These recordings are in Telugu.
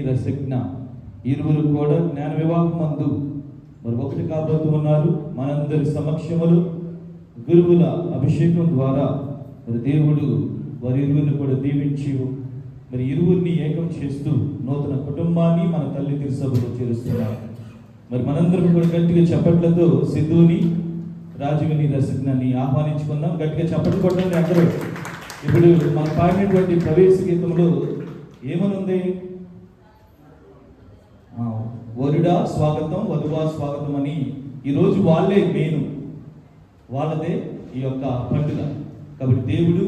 రసజ్ఞ ఇరువురు కూడా జ్ఞాన వివాహం మందు మరి ఒకటి కాబోతూ ఉన్నారు. మనందరి సమక్షములు గురువుల అభిషేకం ద్వారా మరి దేవుడు వారి ఇరువురిని కూడా దీవించి మరి ఇరువురిని ఏకం చేస్తూ నూతన కుటుంబాన్ని మన తల్లి తిరుసభలో చేరుస్తున్నారు. మరి మనందరం కూడా గట్టిగా చప్పట్లతో సిద్ధుని రాజుని రసజ్ఞని ఆహ్వానించుకుందాం. గట్టిగా చప్పట్లు కొట్టండి అందరూ. ఇప్పుడు మనం పాడినటువంటి ప్రవేశ గీతంలో ఏమనుంది? వరుడా స్వాగతం, వధువా స్వాగతం అని ఈరోజు వాళ్ళే మెయిన్, వాళ్ళదే ఈ యొక్క పండుగ. కాబట్టి దేవుడు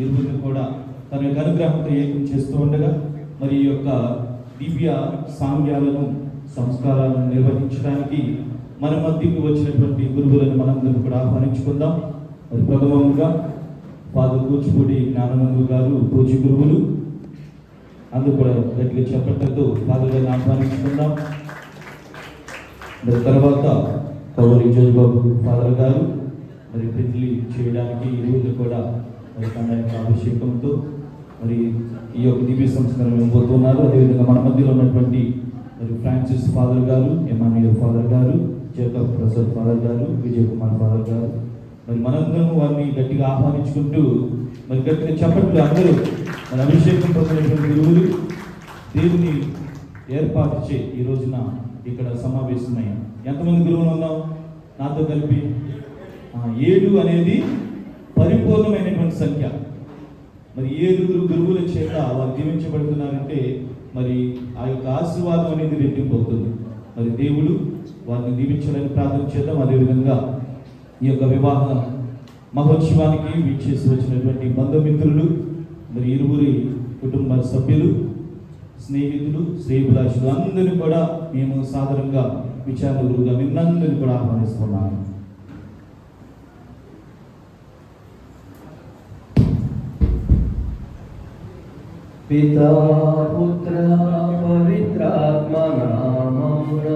ఇరువురిని కూడా తన యొక్క అనుగ్రహంతో ఏకం చేస్తూ ఉండగా మరి ఈ యొక్క దివ్య సాంగ్యాలను సంస్కారాలను నిర్వహించడానికి మన మధ్యకు వచ్చినటువంటి గురువులను మనందరం కూడా ఆహ్వానించుకుందాం. మరి ప్రథమంగా ఫాదర్ కూచిపూడి జ్ఞానానంద గారు పూజ గురువులు, అందుకు కూడా గట్టిగా చెప్పట్లతో ఫాదర్ గారిని ఆహ్వానించుకుందాం. మరి తర్వాత కౌరి జోజిబాబు ఫాదర్ గారు మరి పెళ్లి చేయడానికి ఇరువురు కూడా మరి తన యొక్క అభిషేకంతో మరి ఈ యొక్క దివ్య సంస్కారం ఇవ్వబోతున్నారు. అదేవిధంగా మన మధ్యలో ఉన్నటువంటి మరి ఫ్రాన్సిస్ ఫాదర్ గారు, ఎమాన్యుయల్ ఫాదర్ గారు, జేకబ్ ప్రసాద్ ఫాదర్ గారు, విజయ్ కుమార్ ఫాదర్ గారు, మరి మనందరం వారిని గట్టిగా ఆహ్వానించుకుంటూ మరి గట్టిగా చెప్పట్లు అందరూ మన అభిషేకం పొందినటువంటి గురువులు దేవుని ఏర్పాటు చే ఈ రోజున ఇక్కడ సమావేశమయ్యాం. ఎంతమంది గురువులు ఉన్నాం నాతో కలిపి? 7 అనేది పరిపూర్ణమైనటువంటి సంఖ్య. మరి 7 గురువుల చేత వారు దీవించబడుతున్నారంటే మరి ఆ యొక్క ఆశీర్వాదం అనేది రెట్టింపు అవుతుంది. మరి దేవుడు వారిని దీవించాలని ప్రార్థన చేద్దాం. అదేవిధంగా ఈ యొక్క వివాహ మహోత్సవానికి వీక్షేసి వచ్చినటువంటి బంధుమిత్రులు, మరి ఇరువురి కుటుంబ సభ్యులు, స్నేహితులు, శ్రేయభిలాషులు అందరినీ కూడా మేము సాధారణంగా విచారణలుగా మిమ్మల్ని కూడా ఆహ్వానిస్తున్నాము. పితా పుత్ర పవిత్రాత్మ నామమున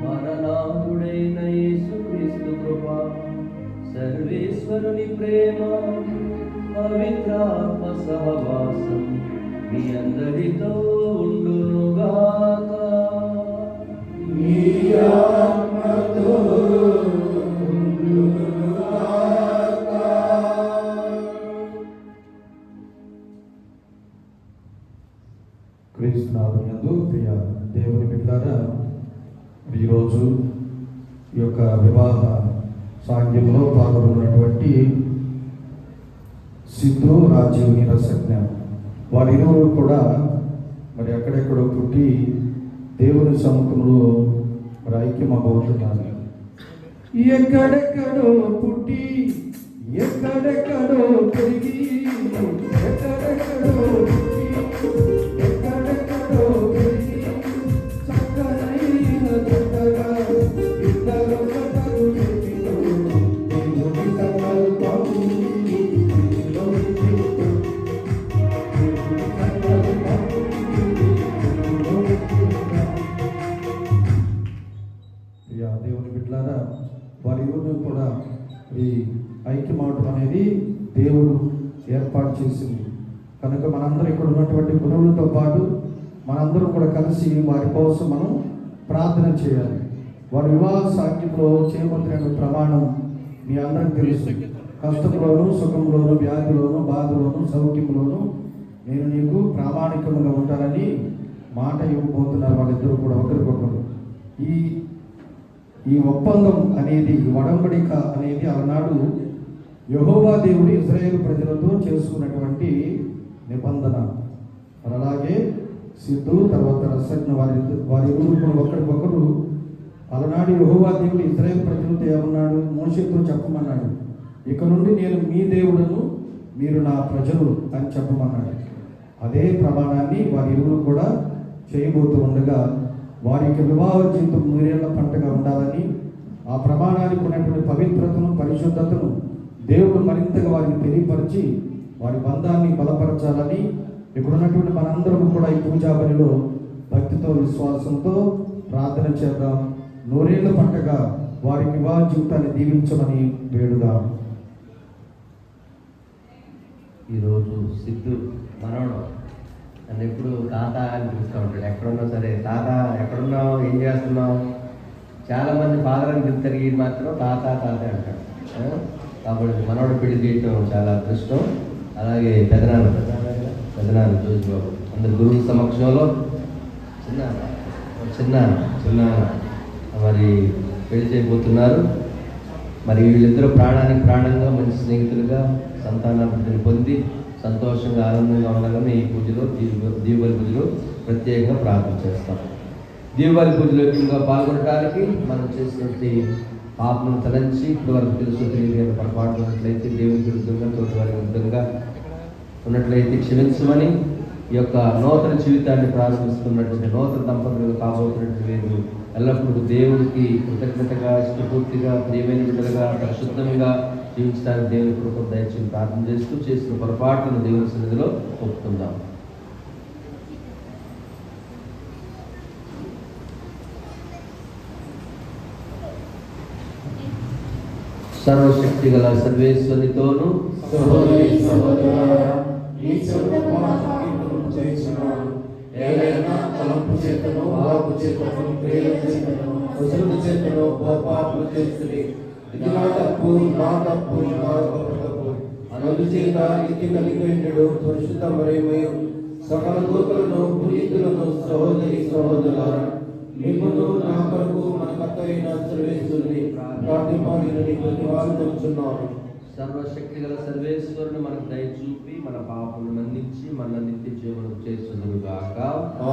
మననాథుడైన యేసుక్రీస్తు కృప, సర్వేశ్వరుని ప్రేమ, పవిత్రాత్మ సహవాసం మీ అందరితో ఉండునుగాక. మీ ఆత్మతో క్రీస్తునాథునందు ప్రియ దేవుని బిడ్డలారా, ఈరోజు ఈ యొక్క వివాహ సాంగ్యంలో పాల్గొన్నటువంటి సిద్ధు, రాజీవ్, నీరసజ్ఞ వారిరువురు కూడా మరి ఎక్కడెక్కడో పుట్టి దేవుని సముఖంలో మరి ఐక్యమవుతున్నారు. ఎక్కడెక్కడో పుట్టి ఎక్కడెక్కడో పెరిగి ఎక్కడెక్కడో దేవుని బిడ్డలారా, వారి ఊరిని కూడా ఈ ఐక్యమవటం అనేది దేవుడు ఏర్పాటు చేసింది. కనుక మనందరం ఇక్కడ ఉన్నటువంటి గురువులతో పాటు మనందరం కూడా కలిసి వారి కోసం మనం ప్రార్థన చేయాలి. వారి వివాహ సాంఖ్యంలో చేయబోతున్న ప్రమాణం మీ అందరికి తెలుసు. కష్టంలోను, సుఖంలోను, వ్యాధిలోను, బాధలోను, సౌఖ్యంలోను నేను నీకు ప్రామాణికంగా ఉంటానని మాట ఇవ్వబోతున్నారు వాళ్ళిద్దరూ కూడా ఒకరికొకరు. ఈ ఒప్పందం అనేది, ఒడంబడిక అనేది ఆనాడు యెహోవా దేవుడు ఇశ్రాయేలు ప్రజలతో చేసుకున్నటువంటి నిబంధన. అలాగే సిద్ధు తర్వాత రసజ్ఞ వారి కూడా ఒకరికొకరు అలనాడు యెహోవా దేవుడు ఇశ్రాయేలు ప్రజలతో ఏమన్నాడు? మోషేతో చెప్పమన్నాడు, ఇక నుండి నేను మీ దేవుడను, మీరు నా ప్రజలు అని చెప్పమన్నాడు. అదే ప్రమాణాన్ని వారి ఇరువురు కూడా చేయబోతూ ఉండగా వారికి వివాహ జీవితం 100 ఏళ్ల పంటగా ఉండాలని, ఆ ప్రమాణానికి ఉన్నటువంటి పవిత్రతను, పరిశుద్ధతను దేవుడు మరింతగా వారికి తెలియపరిచి వారి బంధాన్ని బలపరచాలని ఇక్కడ ఉన్నటువంటి మనందరం కూడా ఈ పూజా బలిలో భక్తితో, విశ్వాసంతో ప్రార్థన చేద్దాం. 100 ఏళ్ల పంటగా వారి వివాహ జీవితాన్ని దీవించమని వేడుదాం. ఈరోజు సిద్ధు మనవడు నన్ను ఎప్పుడు తాత అని పిలుస్తూ ఉంటాడు. ఎక్కడున్నా సరే, తాత ఎక్కడున్నావు, ఏం చేస్తున్నావు. చాలామంది ఫాదర్ అని పిలుస్తారు, ఈ మాత్రం తాత తాత అంటాడు. కాబట్టి మనవడు పెళ్లి చేయటం చాలా అదృష్టం. అలాగే పెదనాన్న జోజి బాబు అందరు గురువుల సమక్షంలో చిన్న మరి పెళ్లి చేయబోతున్నారు. మరి వీళ్ళిద్దరూ ప్రాణానికి ప్రాణంగా మంచి స్నేహితులుగా సంతానాభివృద్ధిని పొంది సంతోషంగా ఆనందంగా ఉండాలని ఈ పూజలో దీపావళి పూజలో ప్రత్యేకంగా ప్రార్థన చేస్తాం. దీపావళి పూజలో ఎక్కువగా పాల్గొనడానికి మనం చేసినటువంటి పాపను తలంచి ఇప్పుడు వరకు తెలుసు తెలియని పొరపాటు ఉన్నట్లయితే దేవుని విరుద్ధంగా తోటివారి విరుద్ధంగా ఉన్నట్లయితే క్షమించమని, ఈ యొక్క నూతన జీవితాన్ని ప్రారంభిస్తున్నటువంటి నూతన దంపతులుగా కాబోతున్నటువంటి వీరు ఎల్లప్పుడూ దేవుడికి కృతజ్ఞతగా, ఇష్టపూర్తిగా, ప్రియమైన బిడ్డలుగా, పరిశుద్ధంగా జీవించడానికి దేవుని కృపను దయచేసి ప్రార్థన చేస్తూ చేసిన పొరపాట్లను దేవుని సన్నిధిలో ఒప్పుకుందాం. సర్వశక్తి గల సర్వేశ్వరితోను సహోదరి సహోదరులారా, ఈ చెడును చేస్తున్నాను. ఏదైనా తలంపు చేతను, వాకు చేతను, క్రియల చేతను, వసూలు చేతను పాపములు చేస్తుంది. ఇది నా తప్పు, నా తప్పు, నా తప్పు. అందుచేత ఇది కలిగినడు పరిశుద్ధ మరియమయు సకల దూతలను, పునీతులను, సహోదరి సహోదరులారా, మిమ్మును నా కొరకు మన కర్త అయిన సర్వేశ్వరుని ప్రార్థింపాలని ప్రతివాదుతున్నాను. సర్వశక్తి గల సర్వేశ్వరుడు మనకు దయ చూపి మన పాపములను మన్నించి మన నిత్య జీవనం చేస్తున్నది గాక.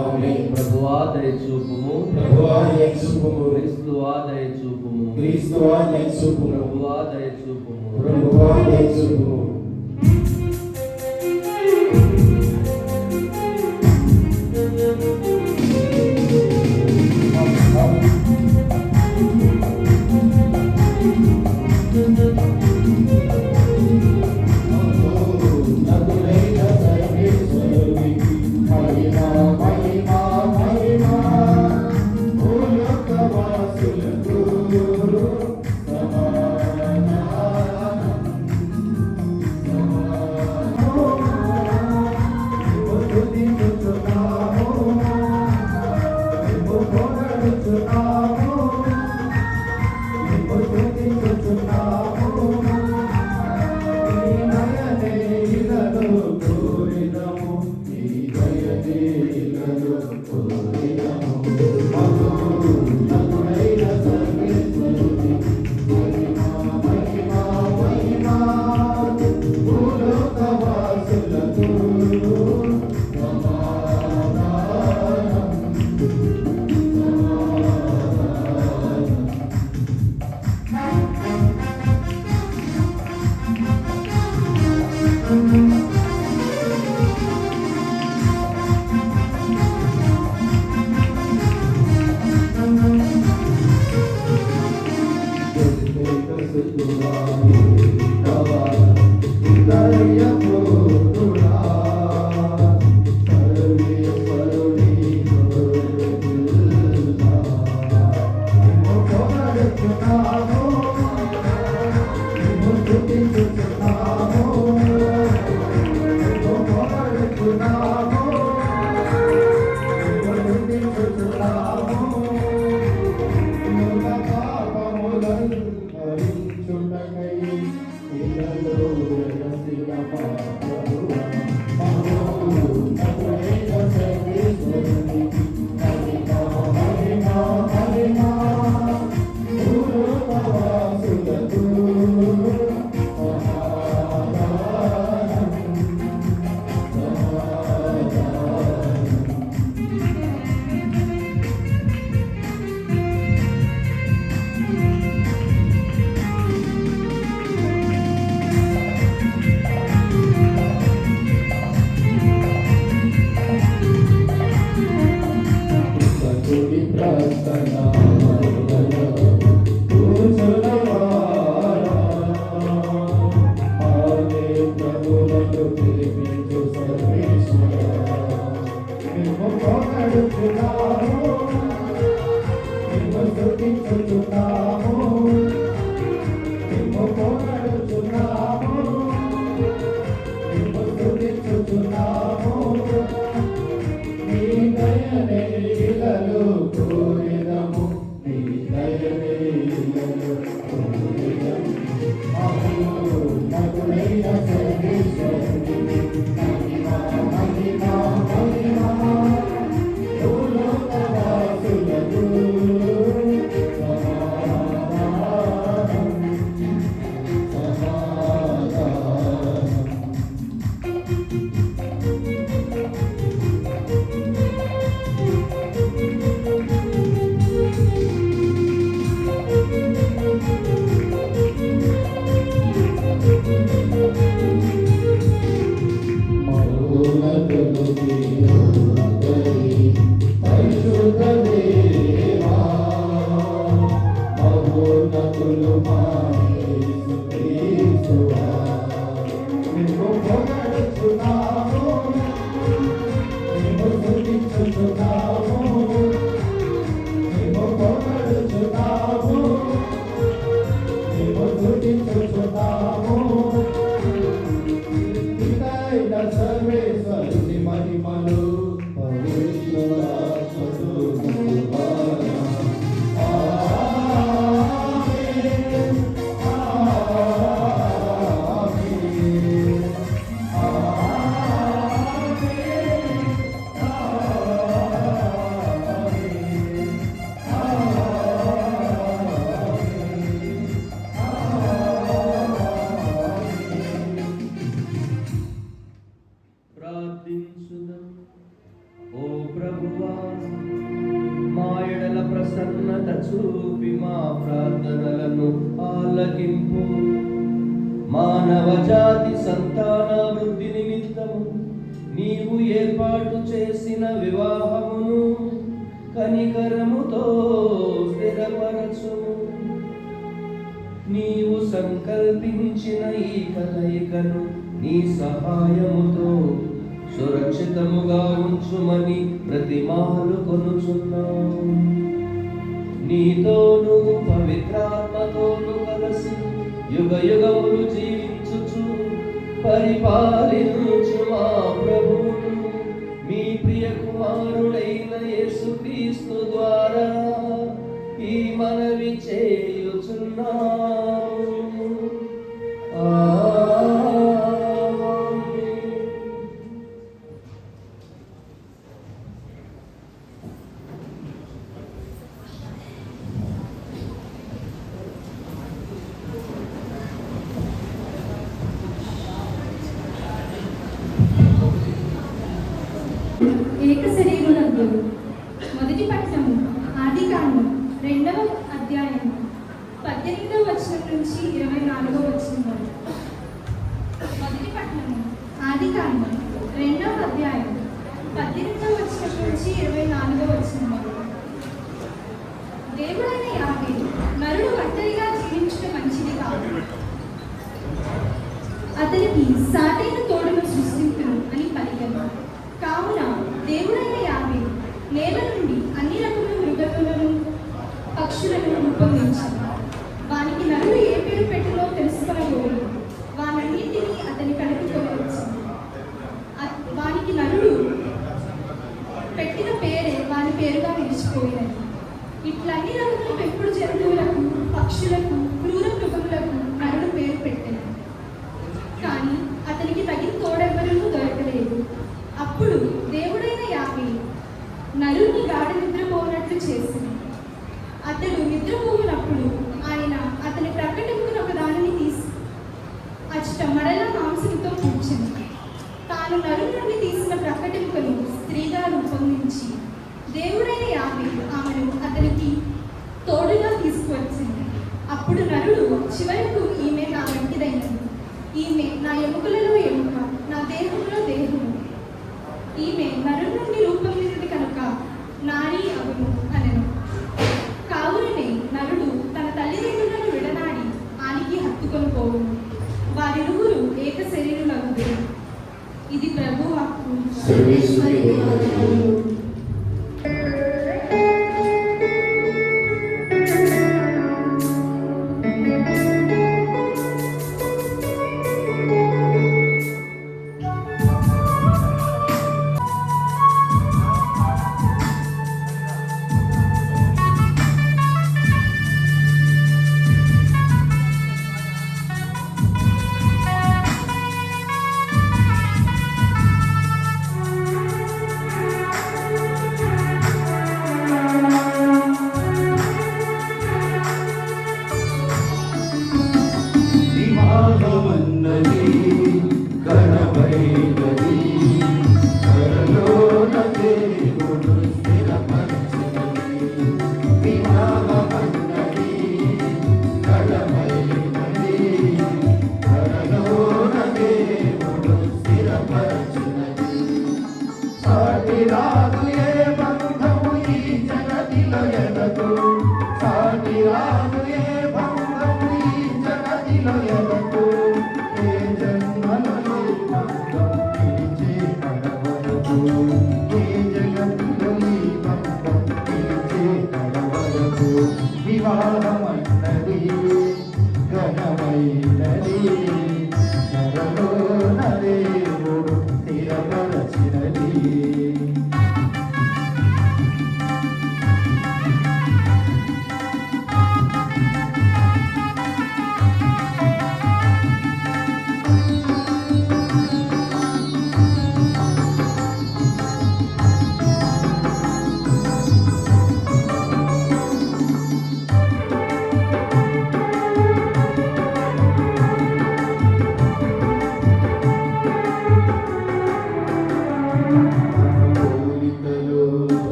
ఆమేన్. ప్రభువా దయ చూపుము, ప్రభువా దయ చూపుము, క్రీస్తువా దయ చూపుము, క్రీస్తువా దయ చూపుము, ప్రభువా దయ చూపుము, ప్రభువా దయ చూపుము. సర్వోన్నతులు మా యేసుక్రీస్తువా. నిన్ను పొగడుచున్నాము, నిన్ను స్తుతించుచున్నాము, నిన్ను పొగడుచున్నాము, నిన్ను స్తుతించుచున్నాము. నిన్నైన సర్వేశ్వరుని మహిమలు పవిత్రులాత్మతో నిండువారా. ఆమేన్, ఆమేన్, ప్రార్థించుదాం. ఓ ప్రభువా, మా ఎడల ప్రసన్నత చూపి మా ప్రార్థనలను ఆలకింపు. మానవ జాతి సంతానాభివృద్ధి నిమిత్తము నీవు ఏర్పాటు చేసిన వివాహమును కనికరముతో స్థిరపరచుము. నీవు సంకల్పించిన ఈ కలయికను నీ సహాయముతో సురక్షితముగా ఉంచుమని ప్రతిమాలు కొనుచున్నావు. నీతోను పవిత్రాత్మతోను కలిసి యుగ యుగములు జీవించుచు పరిపాలించు మా ప్రభువును మీ ప్రియ కుమారుడైన యేసుక్రీస్తు ద్వారా ఈ మనవి చేయుచున్నాము. ఏక శరీరులందు మొదటి పట్టణము ఆదికాండం 2వ అధ్యాయము 18వ వచనం నుంచి 24వ వచనం వరకు. మొదటి పట్టణము ఆదికాండం 2వ అధ్యాయం 18వ వచనం నుంచి 24వ వచనం వరకు. దేవుడైన యావే నరుడు ఒంటరిగా జీవించడం మంచిది కాదు, అతనికి సాటైన తోడును సృష్టించును అని పలికెను. కావున దేవుడైన యావే నేల నుండి అన్ని రకముల మృగములను పక్షులను రూపొందించాడు. వానికి నరుడు ఏ పేరు పెట్టినో తెలుసుకొనబోయి వానన్నింటినీ అతని కలుపుకోవచ్చు. వానికి నరుడు పెట్టిన పేరే వాని పేరుగా నిలిచిపోయినది. ఇట్లా అన్ని రకముల పెంపుడు జంతువులకు, పక్షులకు, క్రూర మృగములకు నరుడు పేరు పెట్టాడు. కానీ అతనికి తగిన తోడెవ్వరూ దొరకలేదు. అప్పుడు దేవుడైన యావే నరుని గాఢ నిద్రపోనట్లు చేసింది. అతడు నిద్రపోయినప్పుడు ఆయన అతని ప్రక్కటెముకను ఒక దానిని తీసి అచ్చట మరల మాంసంతో కూర్చుంది. తాను నరు నుండి తీసిన ప్రక్కటెముకను స్త్రీగా రూపొందించి దేవుడైన యావే ఆమెను అతనికి తోడుగా తీసుకువచ్చింది. అప్పుడు నరుడు చివరకు ఈమె నా వంటిదైనది, ఈమె నా ఎముకలలో ఎముక, నా దేహంలో దేహము, ఈమె నరు నుండి రూపొందినది కనుక నారీ అగును అనెను. కావుననే నరుడు తన తల్లిదండ్రులను విడనాడి ఆనికి హత్తుకొని పోవును, వారిరువురు ఏక శరీరులగుదురు. ఇది ప్రభు వాక్కు. రాదు ఏ బంధము ఈ జగతిలో ఎదకు, సాటి రాదు ఏ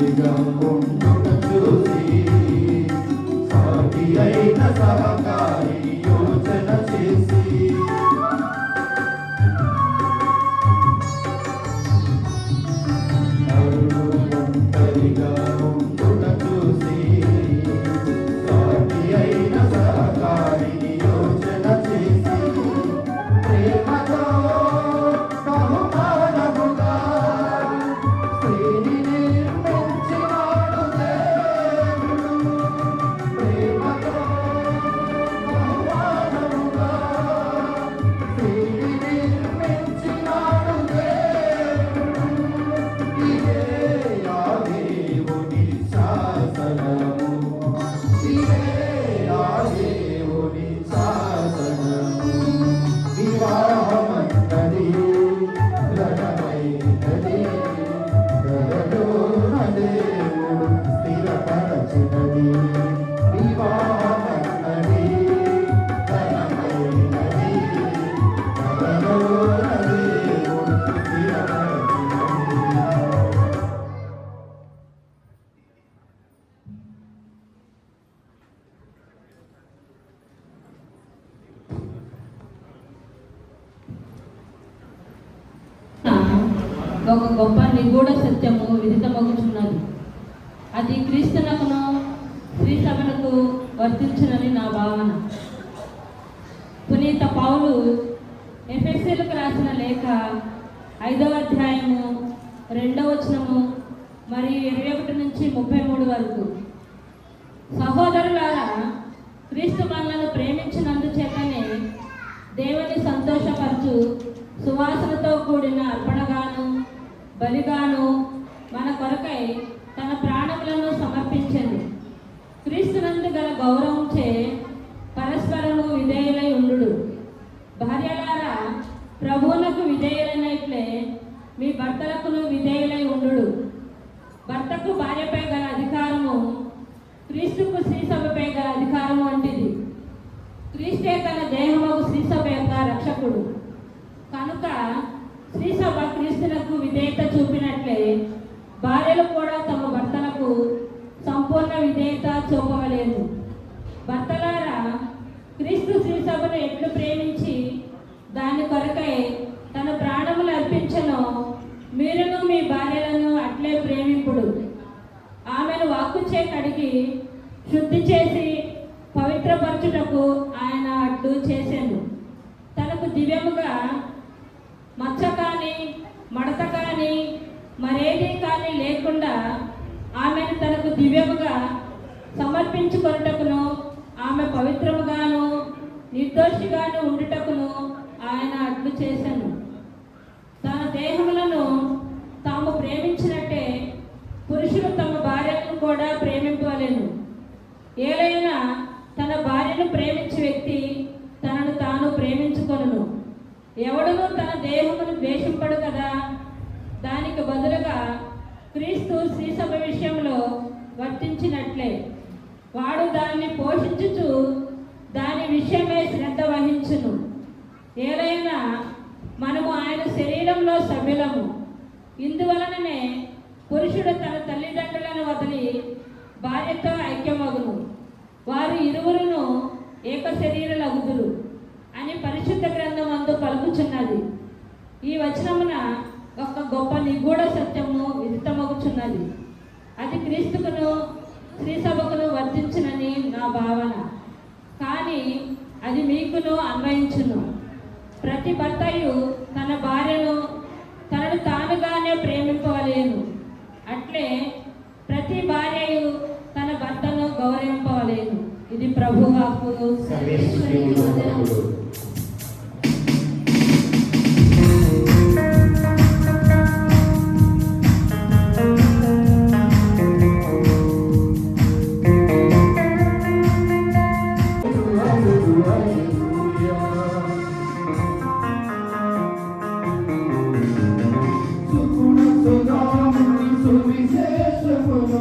ఒంటరిగా ఉండుట చూసి సాటి అయిన సహకారి యోచన చేసి ఒంటరిగా ఉండుట చూసి సాటి అయిన సహకారి యోచన చేసి ప్రేమతో బహుమానముగా స్త్రీని నిర్మించినాడు దేవుడు. ప్రేమతో బహుమానముగా స్త్రీని నిర్మించినాడు దేవుడు. ఇదే ఆ దేవుని శాసనము, ఇదే ఆ దేవుని శాసనము. వివాహమన్నది దృఢమైనది, గదలోన దేవుడు స్థిరపరచినది. వివాహమన్నది దృఢమైనది, గదలోన దేవుడు స్థిరపరచినది. ఒక గొప్ప నిగూఢ సత్యము విదితమగుచున్నది. అది క్రీస్తునకును స్త్రీ సభలకు వర్తించునని నా భావన. పునీత పౌలు ఎఫెసీయులకు రాసిన లేఖ 5వ అధ్యాయము 2వ వచనము మరియు 21 నుంచి 33 వరకు. సహోదరులారా, క్రీస్తు మనలను ప్రేమించినందుచేతనే దేవుని సంతోషపరచు సువాసనతో కూడిన అర్పణగాను బలిగాను మన కొరకై తన ప్రాణములను సమర్పించింది. క్రీస్తునందు గల గౌరవంచే పరస్పరము విధేయులై ఉండు. భార్యలారా, ప్రభువునకు విధేయులైనట్లే మీ భర్తలకును విధేయులై ఉండు. భర్తకు భార్యపై గల అధికారము క్రీస్తుకు స్త్రీ సభపై గల అధికారము వంటిది. క్రీస్తే తన దేహము స్త్రీ సభ యొక్క రక్షకుడు కనుక స్త్రీ సభ క్రీస్తునకు విధేయత చూపినట్లే భార్యలు కూడా తమ భర్తలకు సంపూర్ణ విధేయత చూపవలేదు. భర్తలారా, క్రీస్తు స్త్రీ సభను ఎట్లు ప్రేమించి దాని కొరకై తన ప్రాణములు అర్పించను, మీరును మీ భార్యలను అట్లే ప్రేమింపుడు. ఆమెను వాక్కుచే కడిగి శుద్ధి చేసి పవిత్రపరచుటకు ఆయన అడ్డు చేశాను. తనకు దివ్యముగా మచ్చ కానీ మడత కానీ మరేదీ కానీ లేకుండా ఆమెను తనకు దివ్యముగా సమర్పించుకొనుటకును ఆమె పవిత్రముగాను నిర్దోషిగాను ఉండుటకును ఆయన అడ్డు చేశాను. తన దేహములను తాము ప్రేమించినట్టే పురుషులు తమ భార్యలను కూడా ప్రేమింపవలెను. ఏలైనా తన భార్యను ప్రేమించే వ్యక్తి తనను తాను ప్రేమించుకొనును. ఎవడునూ తన దేహమును ద్వేషింపడు కదా. దానికి బదులుగా క్రీస్తు స్త్రీ సభ విషయంలో వర్తించినట్లే వాడు దాన్ని పోషించుచు దాని విషయమే శ్రద్ధ వహించును. ఏలైనా మనము ఆయన శరీరంలో సభ్యులము. ఇందువలననే పురుషుడు తన తల్లిదండ్రులను వదిలి భార్యతో ఐక్యమగును, వారు ఇరువురును ఏక శరీరులగుదురు అని పరిశుద్ధ గ్రంథం అందు పలుకుచున్నది. ఈ వచనమున ఒక గొప్ప నిగూఢ సత్యము విదితమగుచున్నది. అది క్రీస్తుకును స్త్రీ సభకును వర్తించునని నా భావన. కానీ అది మీకును అన్వయించును. ప్రతి భర్తయు తన భార్యను తనను తానుగానే ప్రేమింపవలేను. అట్లే ప్రతి భార్యయు తన భర్తను గౌరవింపవలేను. ఇది ప్రభు వాక్కు. సర్వేశ్వరుని వందనములు. సువిశేషమును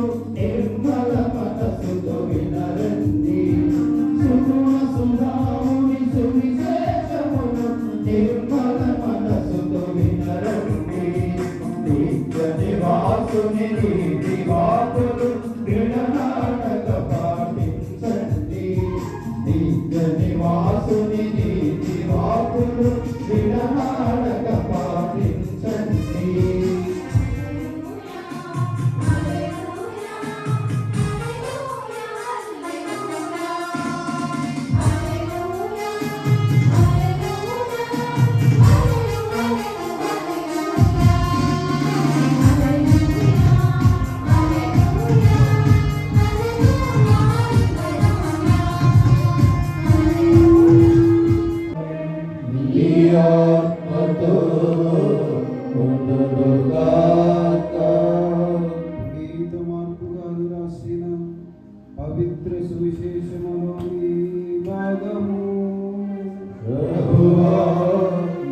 పవిత్ర సువిశేషములోని భాగము. ప్రభువా,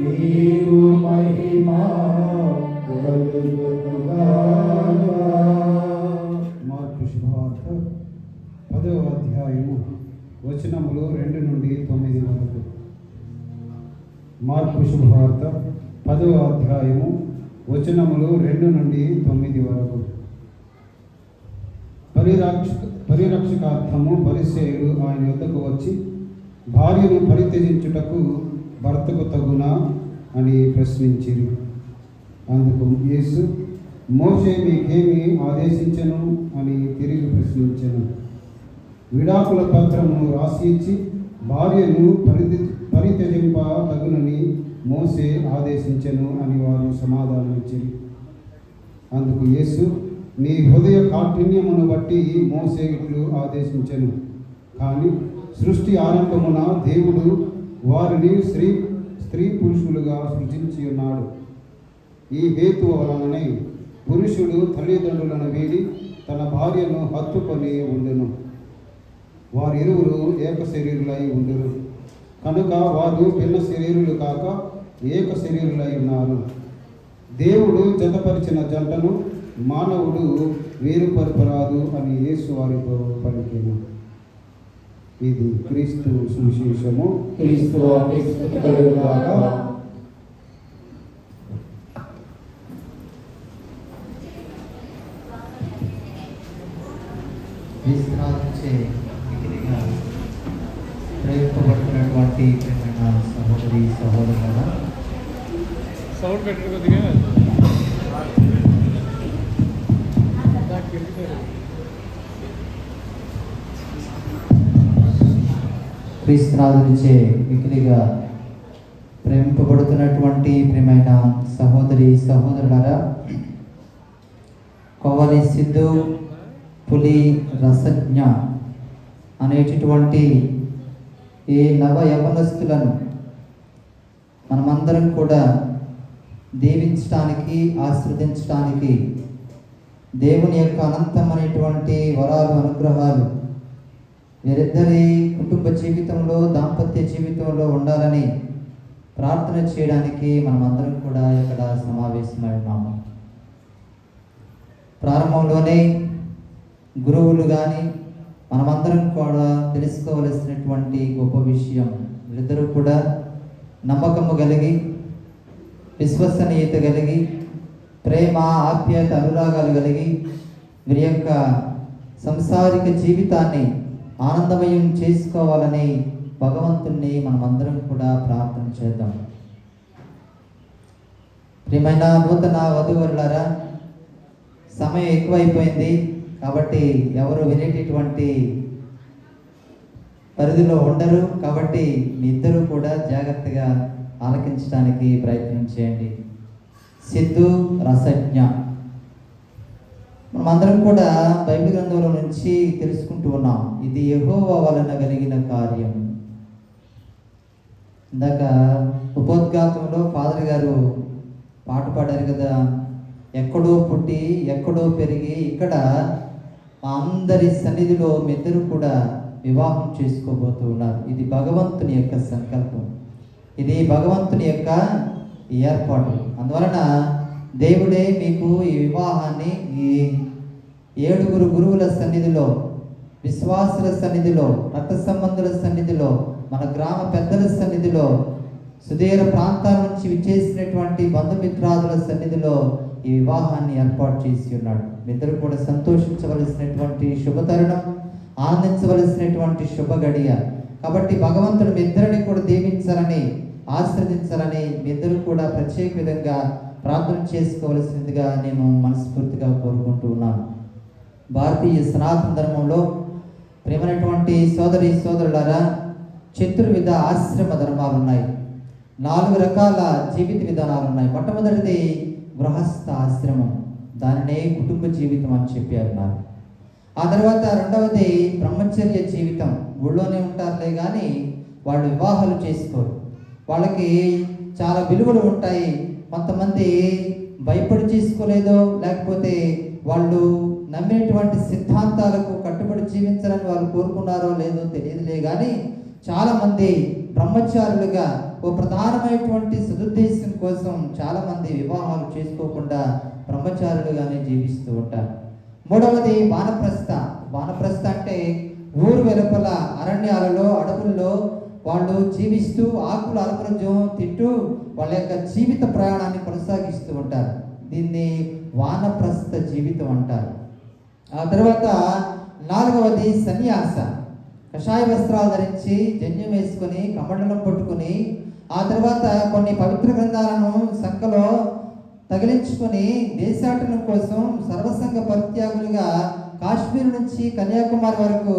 నీకు మహిమ కలుగునుగాక. మార్కు శుభవార్త 10వ అధ్యాయము వచనములు 2 నుండి 9 వరకు. మార్కు శుభవార్త 10వ అధ్యాయము వచనములు 2 నుండి 9 వరకు. పరిరక్షకార్థము పరిసయ్యులు ఆయన యొద్దకు వచ్చి, భార్యను పరిత్యజించుటకు భర్తకు తగునా అని ప్రశ్నించిరి. అందుకు యేసు, మోషే మీకేమి ఆదేశించెను అని తిరిగి ప్రశ్నించెను. విడాకుల పత్రము రాసి ఇచ్చి భార్యను పరిత్యజింప తగునని మోషే ఆదేశించెను అని వారు సమాధానం ఇచ్చిరి. అందుకు యేసు, నీ హృదయ కాఠిన్యమును బట్టి మోషే ఇట్లు ఆదేశించెను, కానీ సృష్టి ఆరంభమున దేవుడు వారిని స్త్రీ పురుషులుగా సృజించి ఉన్నాడు. ఈ హేతు వలననే పురుషుడు తల్లిదండ్రులను వీడి తన భార్యను హత్తుకొని ఉండును, వారిరువురు ఏక శరీరులై ఉండురు. కనుక వారు భిన్న శరీరులు కాక ఏక శరీరులై ఉన్నారు. దేవుడు జతపరిచిన జంటను మానవుడు వేరుపరపరాదు అని యేసు వారితో పలికెను. ఇది క్రీస్తు సువిశేషము. క్రీస్తు కలుగునుగాక. విశ్రాంతించే మిగిలిగా ప్రయోగపడుతున్నటువంటి ప్రియమైన సహోదరి సహోదరులారా, సౌండ్ పెట్టరు కొద్దిగా. క్రీస్తునాథునిచే మిగిలిగా ప్రేమింపబడుతున్నటువంటి ప్రియమైన సహోదరి సహోదరులారా, కొవ్వలి సిద్ధు పులి రసజ్ఞ అనేటటువంటి ఈ నవ యవనస్తులను మనమందరం కూడా దీవించడానికి, ఆశీర్వదించడానికి దేవుని యొక్క అనంతమైనటువంటి వరాలు, అనుగ్రహాలు వీరిద్దరి కుటుంబ జీవితంలో, దాంపత్య జీవితంలో ఉండాలని ప్రార్థన చేయడానికి మనమందరం కూడా ఇక్కడ సమావేశమై ఉన్నాము. ప్రారంభంలోనే గురువులు కానీ మనమందరం కూడా తెలుసుకోవలసినటువంటి గొప్ప విషయం, వీళ్ళిద్దరూ కూడా నమ్మకము కలిగి, విశ్వసనీయత కలిగి, ప్రేమ, ఆప్యాయత, అనురాగాలు కలిగి వీరి యొక్క సంసారిక జీవితాన్ని ఆనందమయం చేసుకోవాలని భగవంతుణ్ణి మనమందరం కూడా ప్రార్థన చేద్దాం. ప్రియమైన నూతన వధూవరులారా, సమయం ఎక్కువైపోయింది కాబట్టి ఎవరు వినేటటువంటి పరిధిలో ఉండరు. కాబట్టి మీ ఇద్దరూ కూడా జాగ్రత్తగా ఆలకించడానికి ప్రయత్నం చేయండి. సిద్ధు రసజ్ఞ. మనమందరం కూడా బైబిల్ గ్రంథంలో నుంచి తెలుసుకుంటూ ఉన్నాం, ఇది యెహోవా వలన కలిగిన కార్యం. ఇందాక ఉపోద్ఘాతంలో ఫాదర్ గారు పాట పాడారు కదా, ఎక్కడో పుట్టి ఎక్కడో పెరిగి ఇక్కడ మా అందరి సన్నిధిలో మీ ఇద్దరు కూడా వివాహం చేసుకోబోతూ ఉన్నారు. ఇది భగవంతుని యొక్క సంకల్పం, ఇది భగవంతుని యొక్క ఏర్పాటు. అందువలన దేవుడే మీకు ఈ వివాహాన్ని ఈ 7 గురువుల సన్నిధిలో, విశ్వాసుల సన్నిధిలో, రక్త సంబంధుల సన్నిధిలో, మన గ్రామ పెద్దల సన్నిధిలో, సుదూర ప్రాంతాల నుంచి విచ్చేసినటువంటి బంధుమిత్రాదుల సన్నిధిలో ఈ వివాహాన్ని ఏర్పాటు చేసి ఉన్నాడు. ఇద్దరు కూడా సంతోషించవలసినటువంటి శుభతరుణం, ఆనందించవలసినటువంటి శుభ గడియ. కాబట్టి భగవంతుడు మీ ఇద్దరిని కూడా దీవించాలని, ఆశీర్వదించాలని మీ ఇద్దరు కూడా ప్రత్యేక విధంగా ప్రార్థన చేసుకోవలసినదిగా నేను మనస్ఫూర్తిగా కోరుకుంటూ ఉన్నాను. భారతీయ సనాతన ధర్మంలో ప్రేమైనటువంటి సోదరి సోదరులారా, చతుర్విధ ఆశ్రమ ధర్మాలు ఉన్నాయి. 4 రకాల జీవిత విధానాలు ఉన్నాయి. మొట్టమొదటిది గృహస్థ ఆశ్రమం, దానినే కుటుంబ జీవితం అని చెప్పి అన్నారు. ఆ తర్వాత రెండవది బ్రహ్మచర్య జీవితం. ఊళ్ళోనే ఉంటారులే కానీ వాళ్ళు వివాహాలు చేసుకోరు. వాళ్ళకి చాలా విలువలు ఉంటాయి. కొంతమంది భయపడి చేసుకోలేదో, లేకపోతే వాళ్ళు నమ్మినటువంటి సిద్ధాంతాలకు కట్టుబడి జీవించాలని వాళ్ళు కోరుకున్నారో లేదో తెలియదులే కానీ చాలామంది బ్రహ్మచారులుగా ఓ ప్రధానమైనటువంటి సదుద్దేశం కోసం చాలామంది వివాహాలు చేసుకోకుండా బ్రహ్మచారులుగానే జీవిస్తూ ఉంటారు. మూడవది వానప్రస్థ అంటే ఊరు వెలుపల అరణ్యాలలో అడవుల్లో వాళ్ళు జీవిస్తూ ఆకులు అలకరజం తింటూ వాళ్ళ యొక్క జీవిత ప్రయాణాన్ని కొనసాగిస్తూ ఉంటారు. దీన్ని వానప్రస్థ జీవితం అంటారు. ఆ తర్వాత నాలుగవది సన్యాస. కషాయ వస్త్రాలు ధరించి జంజం వేసుకొని కమండలం పట్టుకుని ఆ తర్వాత కొన్ని పవిత్ర గ్రంథాలను సంఖలో తగిలించుకొని దేశాటనం కోసం సర్వసంగ పరిత్యాగులుగా కాశ్మీర్ నుంచి కన్యాకుమారి వరకు,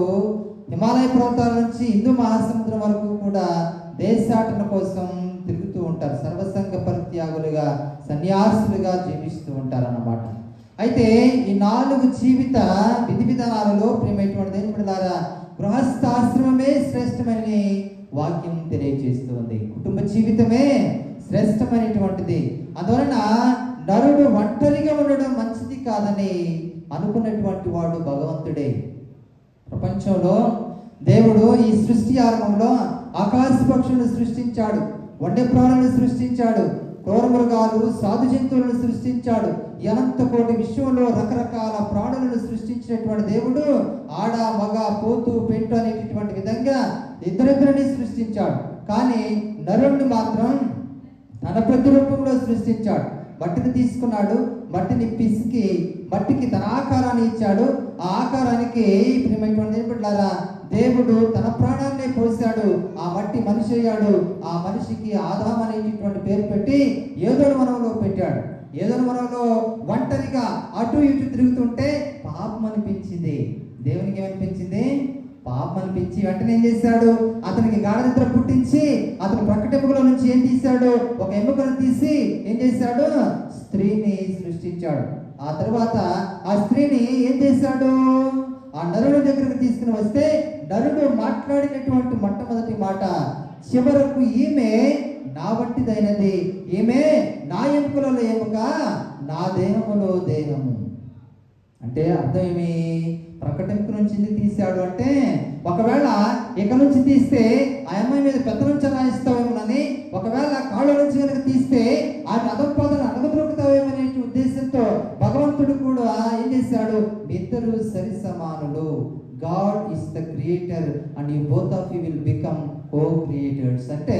హిమాలయ పర్వతాల నుంచి హిందూ మహాసముద్రం వరకు కూడా దేశాటన కోసం తిరుగుతూ ఉంటారు. సర్వసంగ పరిత్యాగులుగా సన్యాసులుగా జీవిస్తూ ఉంటారు అన్నమాట. అయితే ఈ 4 జీవిత విధి విధానాలలో ప్రియమైనటువంటి దేవుని బిడ్డలారా గృహస్థాశ్రమమే శ్రేష్టమైన వాక్యం తెలియజేస్తుంది. కుటుంబ జీవితమే శ్రేష్టమైనటువంటిది. అందువలన నరుడు ఒంటరిగా ఉండడం మంచిది కాదని అనుకున్నటువంటి వాడు భగవంతుడే. ప్రపంచంలో దేవుడు ఈ సృష్టి ఆరంభంలో ఆకాశ పక్షులను సృష్టించాడు, వన్య ప్రాణులను సృష్టించాడు, క్రూర మృగాలు, సాధు జంతువులను సృష్టించాడు. అనంత కోటి విశ్వంలో రకరకాల ప్రాణులను సృష్టించినటువంటి దేవుడు ఆడ మగ పోతు పెట్టు అనేటటువంటి విధంగా ఇద్దరిద్దరిని సృష్టించాడు. కానీ నరుణ్ణి మాత్రం తన ప్రతిరూపంలో సృష్టించాడు. మట్టిని తీసుకున్నాడు, మట్టిని పిసికి మట్టికి తన ఆకారాన్ని ఇచ్చాడు. ఆ ఆకారానికి దేవుడు తన ప్రాణాన్ని పోసాడు. ఆ మట్టి మనిషి అయ్యాడు. ఆ మనిషికి ఆదాం అనేటటువంటి పేరు పెట్టి ఏదోని వనంలో పెట్టాడు. ఏదోని వనంలో ఒంటరిగా అటు ఇటు తిరుగుతుంటే పాపం అనిపించింది. దేవునికి ఏమనిపించింది? పాపం అనిపించి వెంటనే ఏం చేశాడు? అతనికి గాఢనిద్ర పుట్టించి అతను ప్రక్కటెముకలో నుంచి ఏం తీశాడు? ఒక ఎముకను తీసి ఏం చేశాడు? స్త్రీని సృష్టించాడు. ఆ తర్వాత ఆ స్త్రీని ఏం చేశాడు? ఆ నరుడు దగ్గరకు తీసుకుని వస్తే నరుడు మాట్లాడినటువంటి మొట్టమొదటి మాట చివరకు ఈమె నా వంటిదైనది, ఈమె నా ఎముకలలో ఎముక, నా దేహములో దేహము. అంటే అర్థం ఏమి? ప్రకటెంపు నుంచి ఎందుకు తీశాడు అంటే ఒకవేళ ఇక నుంచి తీస్తే ఆ అమ్మాయి మీద పెద్ద నుంచి రాయిస్తావేమోనని, ఒకవేళ కాళ్ళ నుంచి కనుక తీస్తే ఆ అధపాదన అనగదొరుకుతావేమనే ఉద్దేశంతో భగవంతుడు కూడా ఏం చేశాడు? ఇద్దరు సరి సమానులు. God is the creator and you both of you will become co-creators. అంటే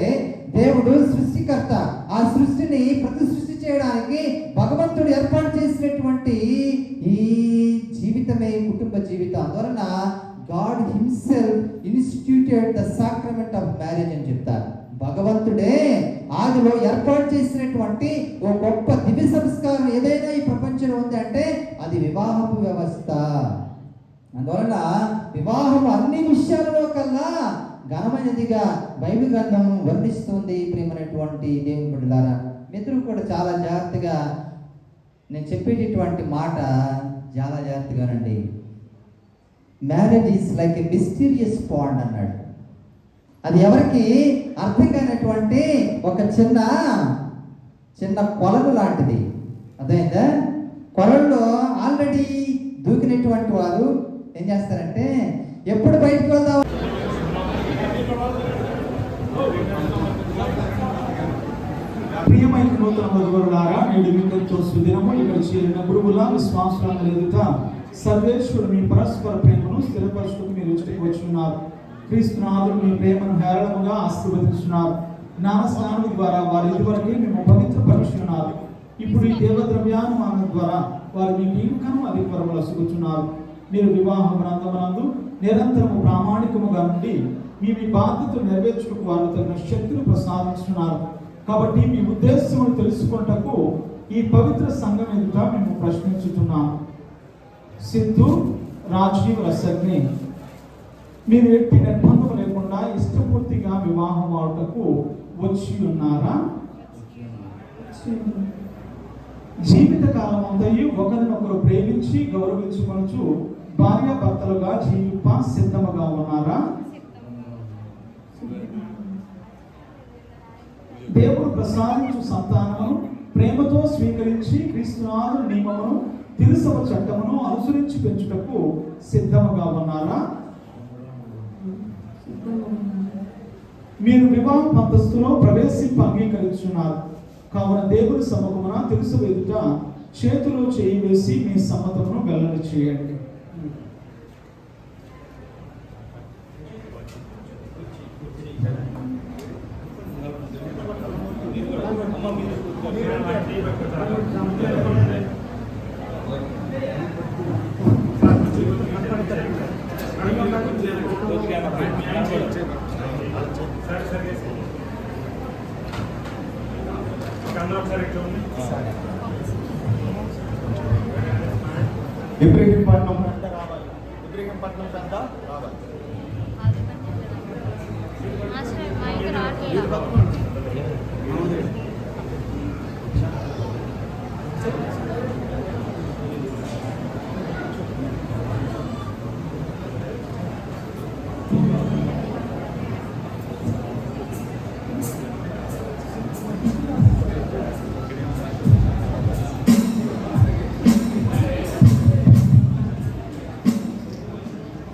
దేవుడు సృష్టికర్త. ఆ సృష్టిని ప్రతి సృష్టి చేయడానికి భగవంతుడు ఏర్పాటు చేసినటువంటి ఈ జీవితమే కుటుంబ జీవితం. అందువలన God himself instituted the sacrament of marriage అని చెప్తారు. భగవంతుడే ఆదిలో ఏర్పాటు చేసినటువంటి ఓ గొప్ప దివ్య సంస్కారం ఏదైనా ఈ ప్రపంచంలో ఉంది అంటే అది వివాహపు వ్యవస్థ. అందువలన వివాహం అన్ని విషయాలలో కల్లా ఘనమైనదిగా బైబిల్ గ్రంథం వర్ణిస్తుంది. ప్రియమైనటువంటి దేవుని బిడ్డలారా, మిత్రులు కూడా చాలా జాగ్రత్తగా నేను చెప్పేటటువంటి మాట చాలా జాగ్రత్తగానండి. Marriage is like a mysterious pond అన్నాడు. అది ఎవరికి అర్థం కానటువంటి ఒక చిన్న కొలను లాంటిది. అర్థమైందా? కొలంలో ఆల్రెడీ దూకినటువంటి వారు ఏం చేస్తారంటే ఎప్పుడు బయటకు వెళ్దాం. ప్రియమైన నూతన వధువరులారా, నేడు మీతో సుదినము ఇక్కడ చేరిన గురువుల విశ్వాసులను ఎదుట సర్వేశ్వరుడు మీ పరస్పర ప్రేమను స్థిరపరచుటకు మీరు ఇచ్చటికి వచ్చున్నారు. క్రీస్తునాథుడు మీ ప్రేమను హేళనముగా ఆశీర్వదించున్నారు. జ్ఞాన స్నానం ద్వారా వారు ఇదివరకే మేము పవిత్రపరుచున్నారు. ఇప్పుడు ఈ దేవద్రవ్యానుమానం ద్వారా వారు మీకు ఇంకనూ అధిక వరములు అసుగుచున్నారు. మీరు వివాహ గ్రంథమునందు నిరంతరము ప్రామాణికముగా నుండి మీ బాధ్యతలు నెరవేర్చుటకు వారు తగిన శక్తులు ప్రసాదించున్నారు. కాబట్టి మీ ఉద్దేశమును తెలుసుకుంటకు ఈ పవిత్ర సంఘం ఎదుట మేము ప్రశ్నించుతున్నాం. సిద్ధు, రాజీవ్, రసగ్ని, మీరు ఎట్టి నిర్బంధం లేకుండా ఇష్టపూర్తిగా వివాహం ఆడుటకు వచ్చి ఉన్నారా? జీవిత కాలం అంతయు ఒకరినొకరు ప్రేమించి గౌరవించుకొనుచు భార్యాభర్తలుగా జీవింప సిద్ధముగా ఉన్నారా? దేవుడు ప్రసాదించు సంతానమును ప్రేమతో స్వీకరించి క్రీస్తునాథుని నియమమును తిరుసభ చట్టమును అనుసరించి పెంచుటకు సిద్ధముగా ఉన్నారా? మీరు వివాహ అంతస్తులో ప్రవేశింప అంగీకరించున్నారు కావున దేవుని సముఖమున తెలుసు ఎదుట చేతిలో చేయి వేసి మీ సమ్మతమును వెల్లడి చేయండి. ఇబ్రహీంపట్నం పెద్ద రావాలి. ఇబ్రహీంపట్నం పెద్ద రావాలి.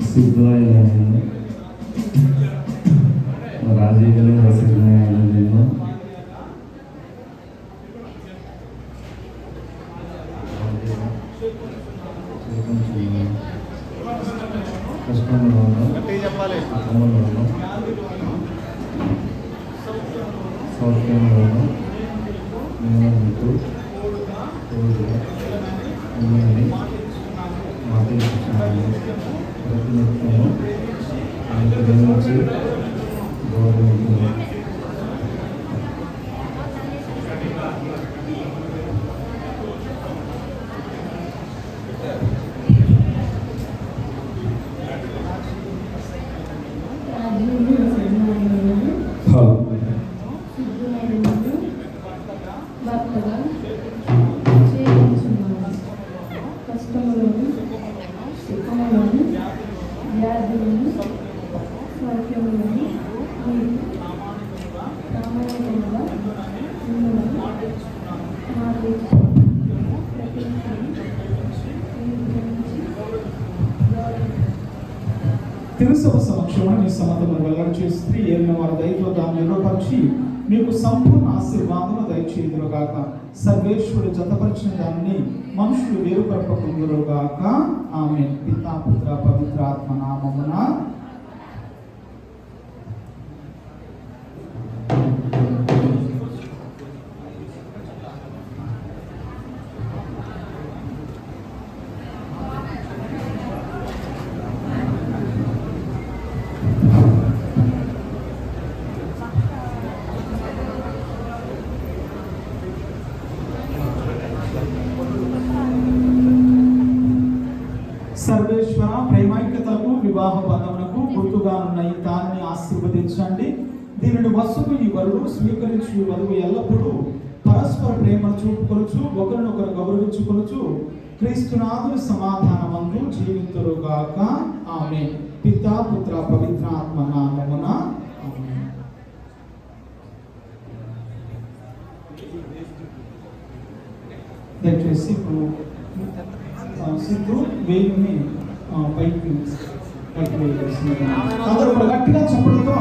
సిద్ధమైన రాజీగలే రసికమైన నేను కష్టంలోనూ సుఖంలోనూ సౌఖ్యంలోనూ నేను మీకు తోడుగా ఉన్నానని మాట్లాడుతున్నాను. ప్రతినిత్యము ఆయనకు ప్రేమించి గౌరవించును. భర్తగా చేయించున్నాను. కష్టములను సుఖములను వ్యాధులను సౌఖ్యములను మీకు ప్రామాణికంగా ఉన్నదని నాకు తిరుసభ సమక్షంలో మీ సమ్మతమును వెల్లడి చేసి ఏలిన వారి దయతో దాన్ని నిరూపరిచి మీకు సంపూర్ణ ఆశీర్వాదము దయచేయుదురుగాక. సర్వేశ్వరుడు జతపరిచిన దాన్ని మనుషులు వేరుపరపకుందురుగాక. ఆమేన్. పితా పుత్ర పవిత్ర ఆత్మ నామమున. సర్వేశ్వర ప్రేమైక్యతలకు వివాహ బంధములకు గుర్తుగానున్న ఈ దానిని ఆశీర్వదించండి. దీనిని వస్తువు ఈ వరుడు స్వీకరించి వధువు ఎల్లప్పుడూ పరస్పర ప్రేమను చూపుకొనుచు ఒకరినొకరు గౌరవించుకొనుచు క్రీస్తునాథుని సమాధానమందు జీవింతురుగాక. ఆమేన్. పితా పుత్ర పవిత్ర ఆత్మ నామమున. ఆమేన్. దయచేసి ఇప్పుడు సిద్ధు వేలిని పైకి వేయాల్సింది. అందరూ కూడా గట్టిగా చెప్పడంతో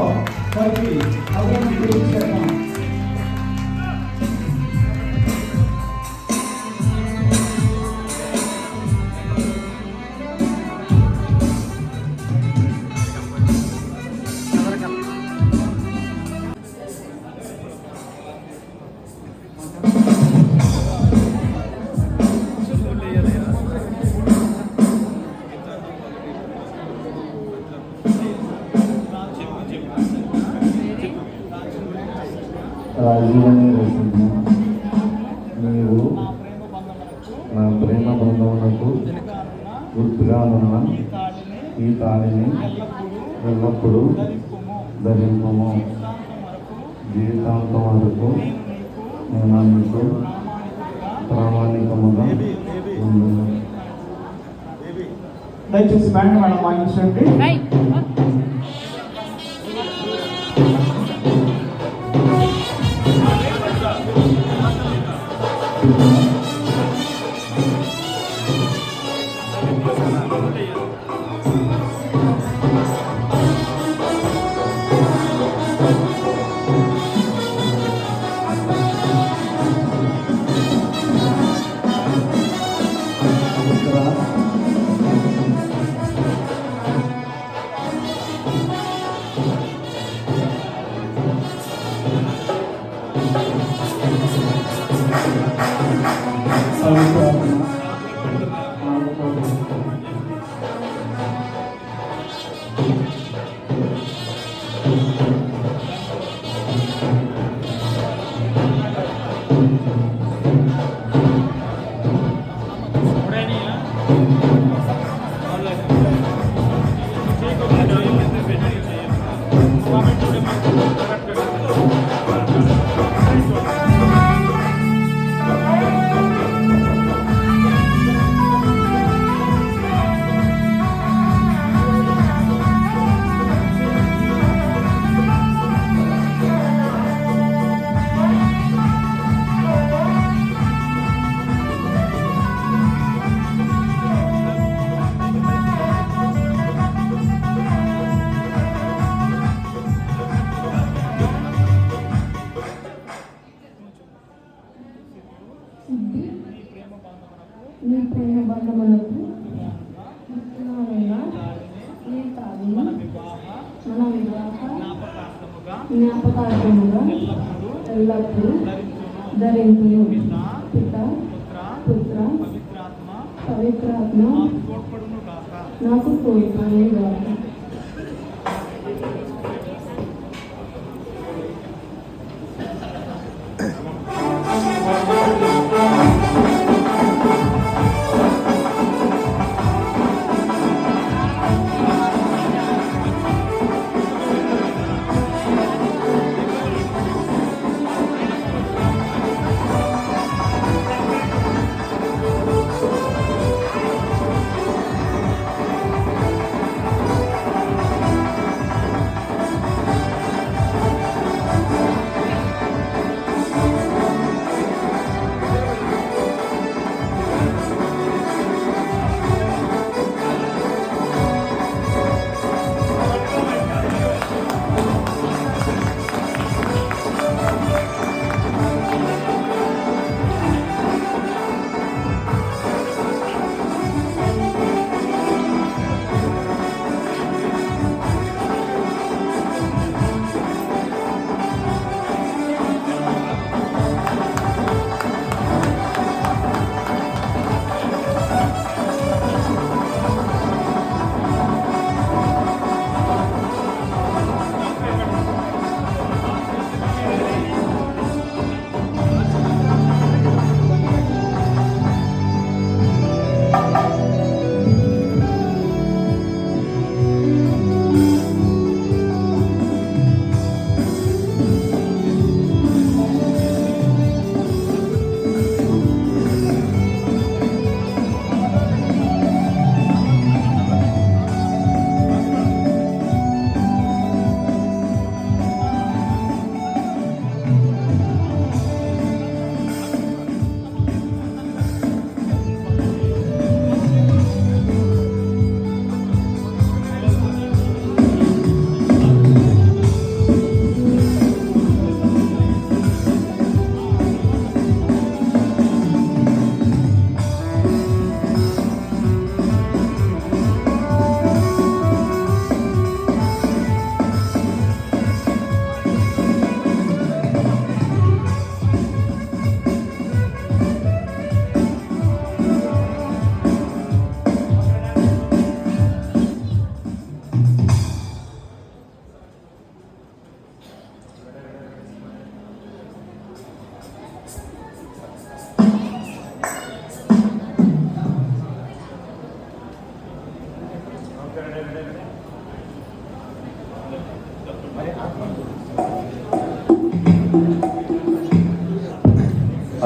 వారికి చేద్దాం. రాజీవని రసింహ, మీరు నా ప్రేమ బంధమునకు గుర్తుగానున్న ఈ తాళిని ఎల్లప్పుడూ ధరింపము. జీవితాంతం వరకు నేను మీకు ప్రామాణికముగా ఉండును. దయచేసి బ్యాండ్ మేడం వాయించండి. జ్ఞాపకార్థముగా ఎల్లప్పుడూ ధరించును. పిత, పుత్ర, పవిత్రాత్మ నాకు తోడ్పడే గాక.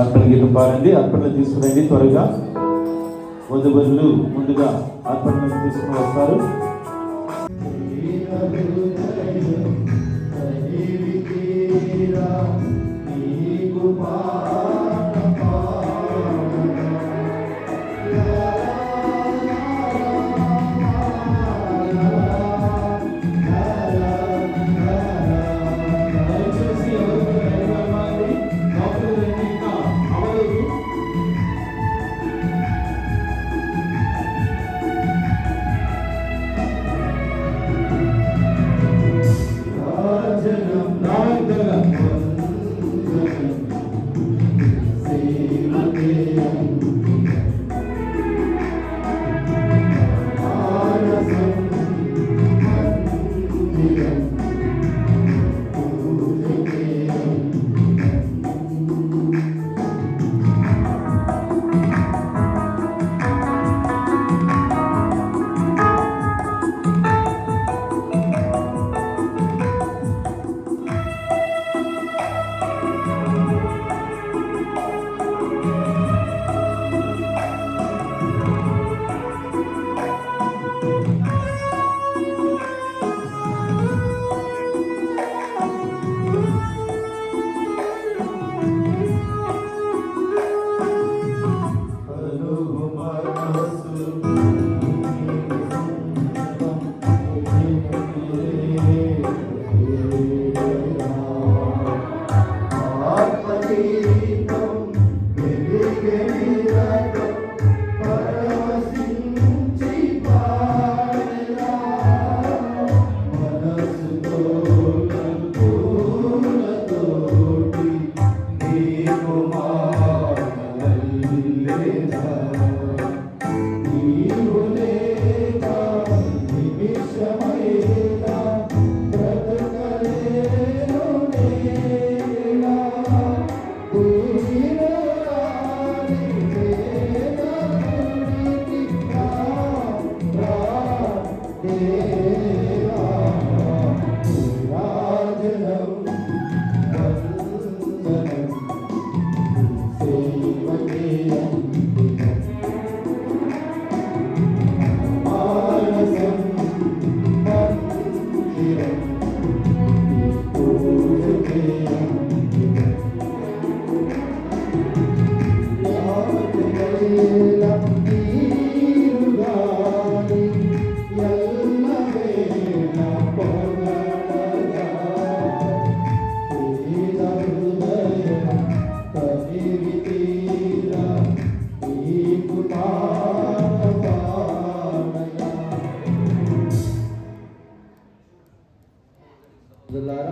అర్పణ గీతం పాడండి. అర్పణలు తీసుకురండి త్వరగా. వధువరులు ముందుగా అర్పణలు తీసుకుని వస్తారు.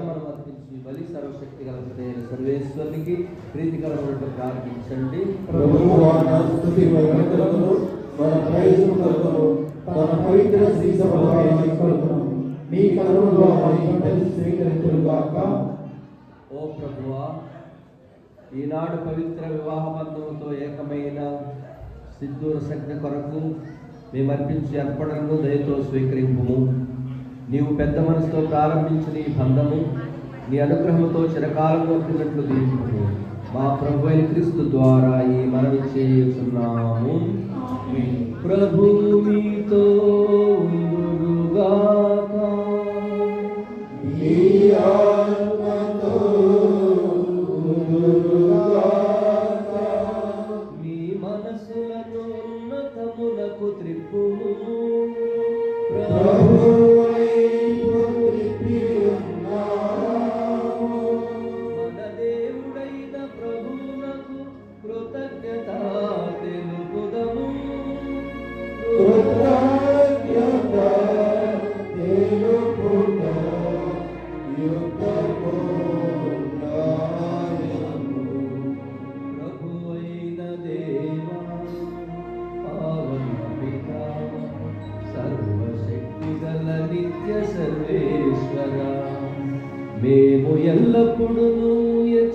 మనం అర్పించి బలి సర్వశక్తి గల సర్వేశ్వరునికి ప్రీతికరమైనట్టు ప్రార్థించండి. ప్రభువు ఆయన స్తుతి మహిమలకు మన ప్రయోజనం కొరకును తన పవిత్ర శ్రీ సభ కొరకును మీ కరుణలో మహిమను స్వీకరించుగాక. ఓ ప్రభువా, ఈనాడు పవిత్ర వివాహ బంధముతో ఏకమైన సిద్ధూర సంఖ్య కొరకు మేము అర్పించే అర్పణలను దయతో స్వీకరింపుము. నీవు పెద్ద మనసుతో ప్రారంభించిన ఈ బంధము నీ అనుగ్రహంతో చిరకాలం వర్తినట్లు దీర్ఘము మా ప్రభు అయిన క్రీస్తు ద్వారా ఈ మనవి చేయుచున్నాము. ప్రభు మీతో ఉండుగాక. మీ మనసులను ఉన్నతములకు త్రిప్పుము. మన దేవుడైన ప్రభువునకు కృతజ్ఞత తెలుపుదము. ప్రభువైన దేవా, పావన పితా, సర్వశక్తి గల నిత్య సర్వేశ్వర, మేము ఎల్లప్పుడూ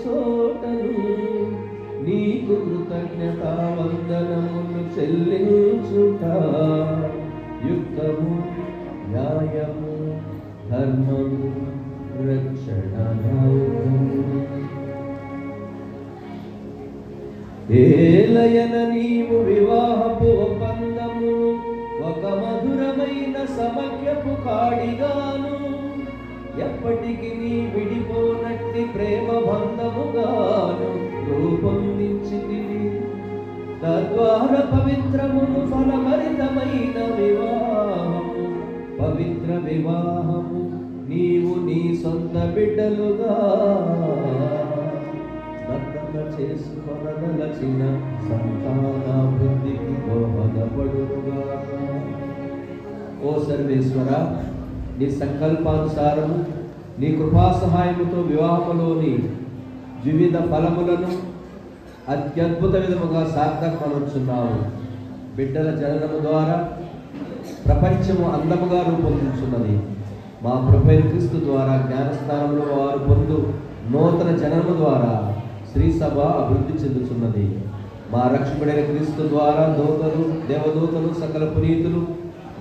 చోటను నీకు కృతజ్ఞత వందనములు చెల్లించుట యుక్తము, న్యాయము, ధర్మము, రక్షణదాయకము. ఏలయన నీవు వివాహపు ఒప్పందము ఒక మధురమైన సమఖ్యపు కాడిగాను, ఎప్పటికి నీ విడిపోనట్టి ప్రేమ బంధముగాను రూపొందించింది. తద్వారా పవిత్రమును ఫలభరితమైన వివాహము, పవిత్ర వివాహము నీవు నీ సొంత బిడ్డలుగా దత్తత చేసుకొనదలచిన సంతానాభివృద్ధికి దోహదపడుగాక. ఓ సర్వేశ్వర, నీ సంకల్పానుసారము నీ కృపా సహాయముతో వివాహములోని వివిధ ఫలములను అత్యద్భుత విధముగా సార్థకపరుచున్నావు. బిడ్డల జననము ద్వారా ప్రపంచము అందముగా రూపొందించున్నది. మా ప్రభువైన క్రీస్తు ద్వారా జ్ఞానస్థానంలో వారు పొందు నూతన జననము ద్వారా శ్రీ సభ అభివృద్ధి చెందుతున్నది. మా రక్షకుడైన క్రీస్తు ద్వారా దూతలు, దేవదూతలు, సకల పునీతులు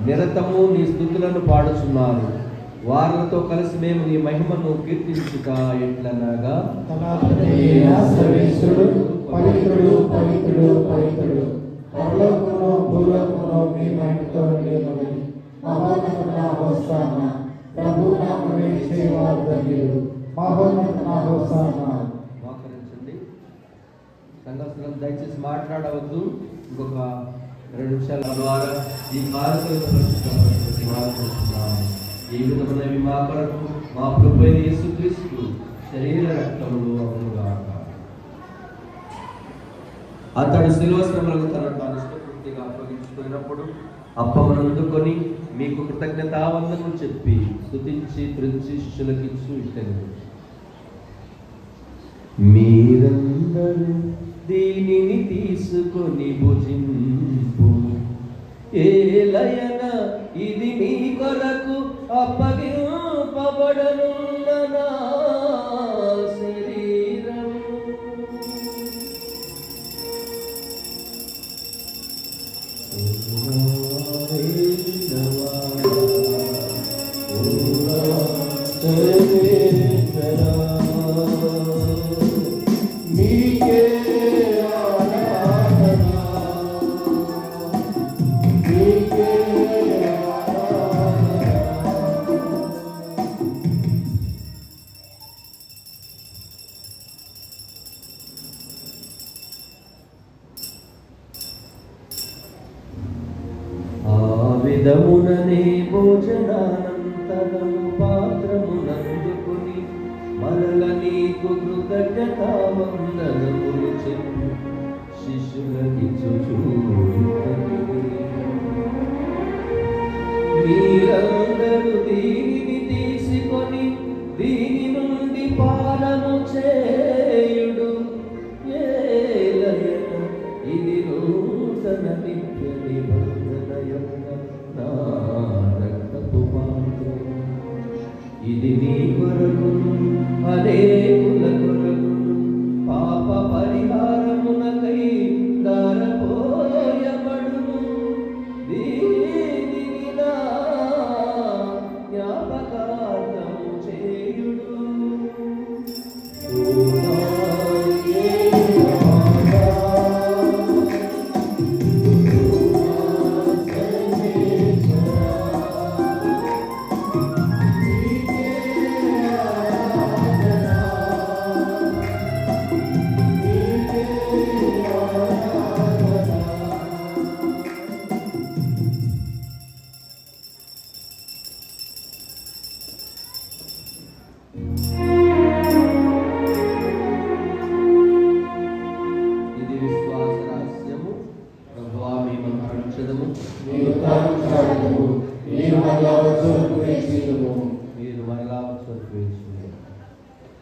నిరతము నీ స్తుతులను పాడుచున్నారు. వారితో కలిసి మేము నీ మహిమను కీర్తించుట ఎట్లనగా, సర్వేశ్వరుడు పవిత్రుడు పవిత్రుడు పవిత్రుడు, పరలోకమును భూలోకమును మీ మహిమతో నిండినది. మహోన్నతమైన హోసానా, ప్రభు నామమున వచ్చేవారు ధన్యులు. మహోన్నతమైన హోసానా. మోకరించండి. సంఘస్థులను దయచేసి మాట్లాడవద్దు. ఇంకొక 2 నిమిషాల ద్వారా ఈ కార్యక్రమం ఈ విధమైనవి మా కొరకు మా ప్రభువైన యేసుక్రీస్తు శరీర రక్తములు అవునుగాక. అతడు శిలువ శ్రమలకు తనను తాను పూర్తిగా అప్పగించుకున్నప్పుడు అప్పమనందుకొని మీకు కృతజ్ఞతావందనం చెప్పి స్తుతించి త్రుంచి శిష్యులకు ఇచ్చు ఇట్టెను. మీరందరూ దీనిని తీసుకొని భుజింపు. ఏలయన ఇది మీ కొరకు అప్పగింపబడనున్న నా శరీరము. ఓ భోజనానంతరము పాత్రమునందుకొని మరల నీకు కృతజ్ఞతావందనములు చెప్పి శిష్యులకిచ్చుచూ మీరందరూ దీనిని తీసుకొని దీని నుండి పానము చేయుడు, ఏలయన ఇది నూతన నిత్య నిబంధన యొక్క నా రక్తపు పాత్రం. ఇది నీ కొరకును అనేకుల కొరకును పాప పరిహారమునకై దారపోయబడును. దీనిని నా జ్ఞాపకార్థము చేయుడు. ఇది విశ్వాస రహస్యము. ప్రభువా మేము కరుణించదము. మీరు మరలా వచ్చుటకు వేచియుండుము.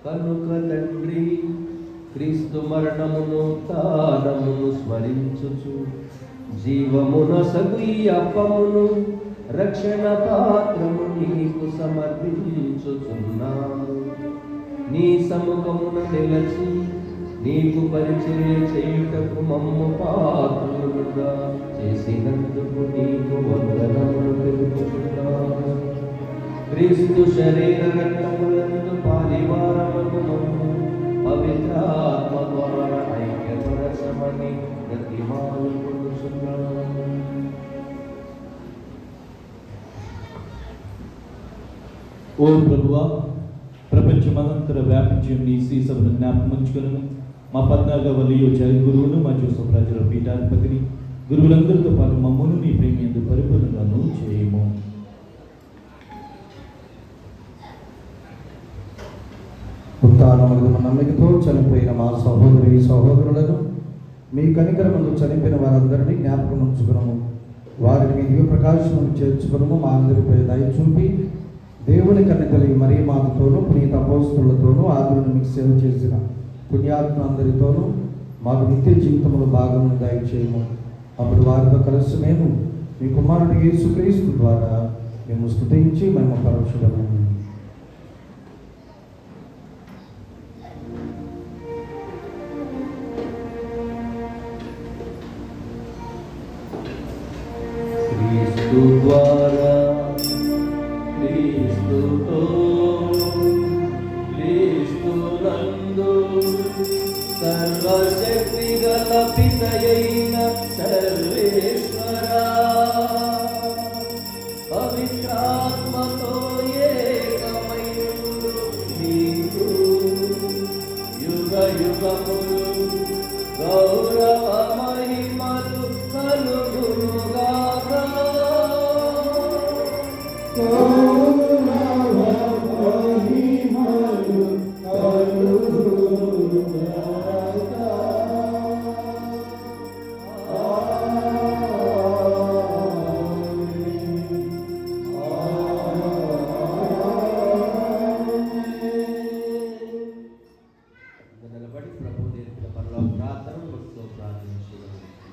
కనుక తండ్రి, క్రీస్తు మరణమును తానమును స్మరించుచు జీవమునసగు ఈ అప్పమును రక్షణ పాత్రము నీకు సమర్పించుచున్నాను. నీ సముఖమున నిలచి నీకు పరిచర్య చేయుటకు మమ్ము పాత్రులుగా చేసినందుకు నీకు వందనములు తెలుపుచున్నాను. క్రీస్తు శరీర రక్తములందు పాలివారముకు మమ్ము పవిత్రాత్మ ద్వారా ఐక్యపరచమని ప్రతిమాలుకొనుచున్నాను. ఓ ప్రభువా, ప్రపంచమంతర వ్యాపించి నీ శ్రీసభను జ్ఞాపకముంచుకును. మా 14వ లియో జగద్గురువును, మా జోసఫ్ రాజుల పీఠాధిపతిని, గురువులందరితో పాటు మమ్మను నీ ప్రేమ యందు పరిపూర్ణంగాను చేయము. ఉత్తానములు నమ్మికతో చనిపోయిన మా సహోదరి సహోదరులను మీ కనికరమందు చనిపోయిన వారందరినీ జ్ఞాపకం ఉంచుకున్నాము. వారిని మీ దివ్య ప్రకాశం చేర్చుకున్నాము. మా అందరిపై దయ చూపి దేవుని కన్నికలు మరీ మాతతోనూ పునీత అపోస్తులతోనూ ఆదులను మీకు సేవ చేసిన పుణ్యాత్మ అందరితోనూ మాకు నిత్య జీవితంలో భాగమును దయచేయము. అప్పుడు వారితో కలిసి మేము మీ కుమారుడు యేసుక్రీస్తు ద్వారా మేము స్తుతించి మేము పరచుదము. క్రీస్తు ద్వారా క్రీస్తుతో క్రీస్తునందు సర్వశక్తి గల పితయైన సర్వేశ్వరా పవిత్రాత్మతో ఏకమయుడు నీకు యుగ యుగములు గౌరవ మహిమలు కలుగునుగాక.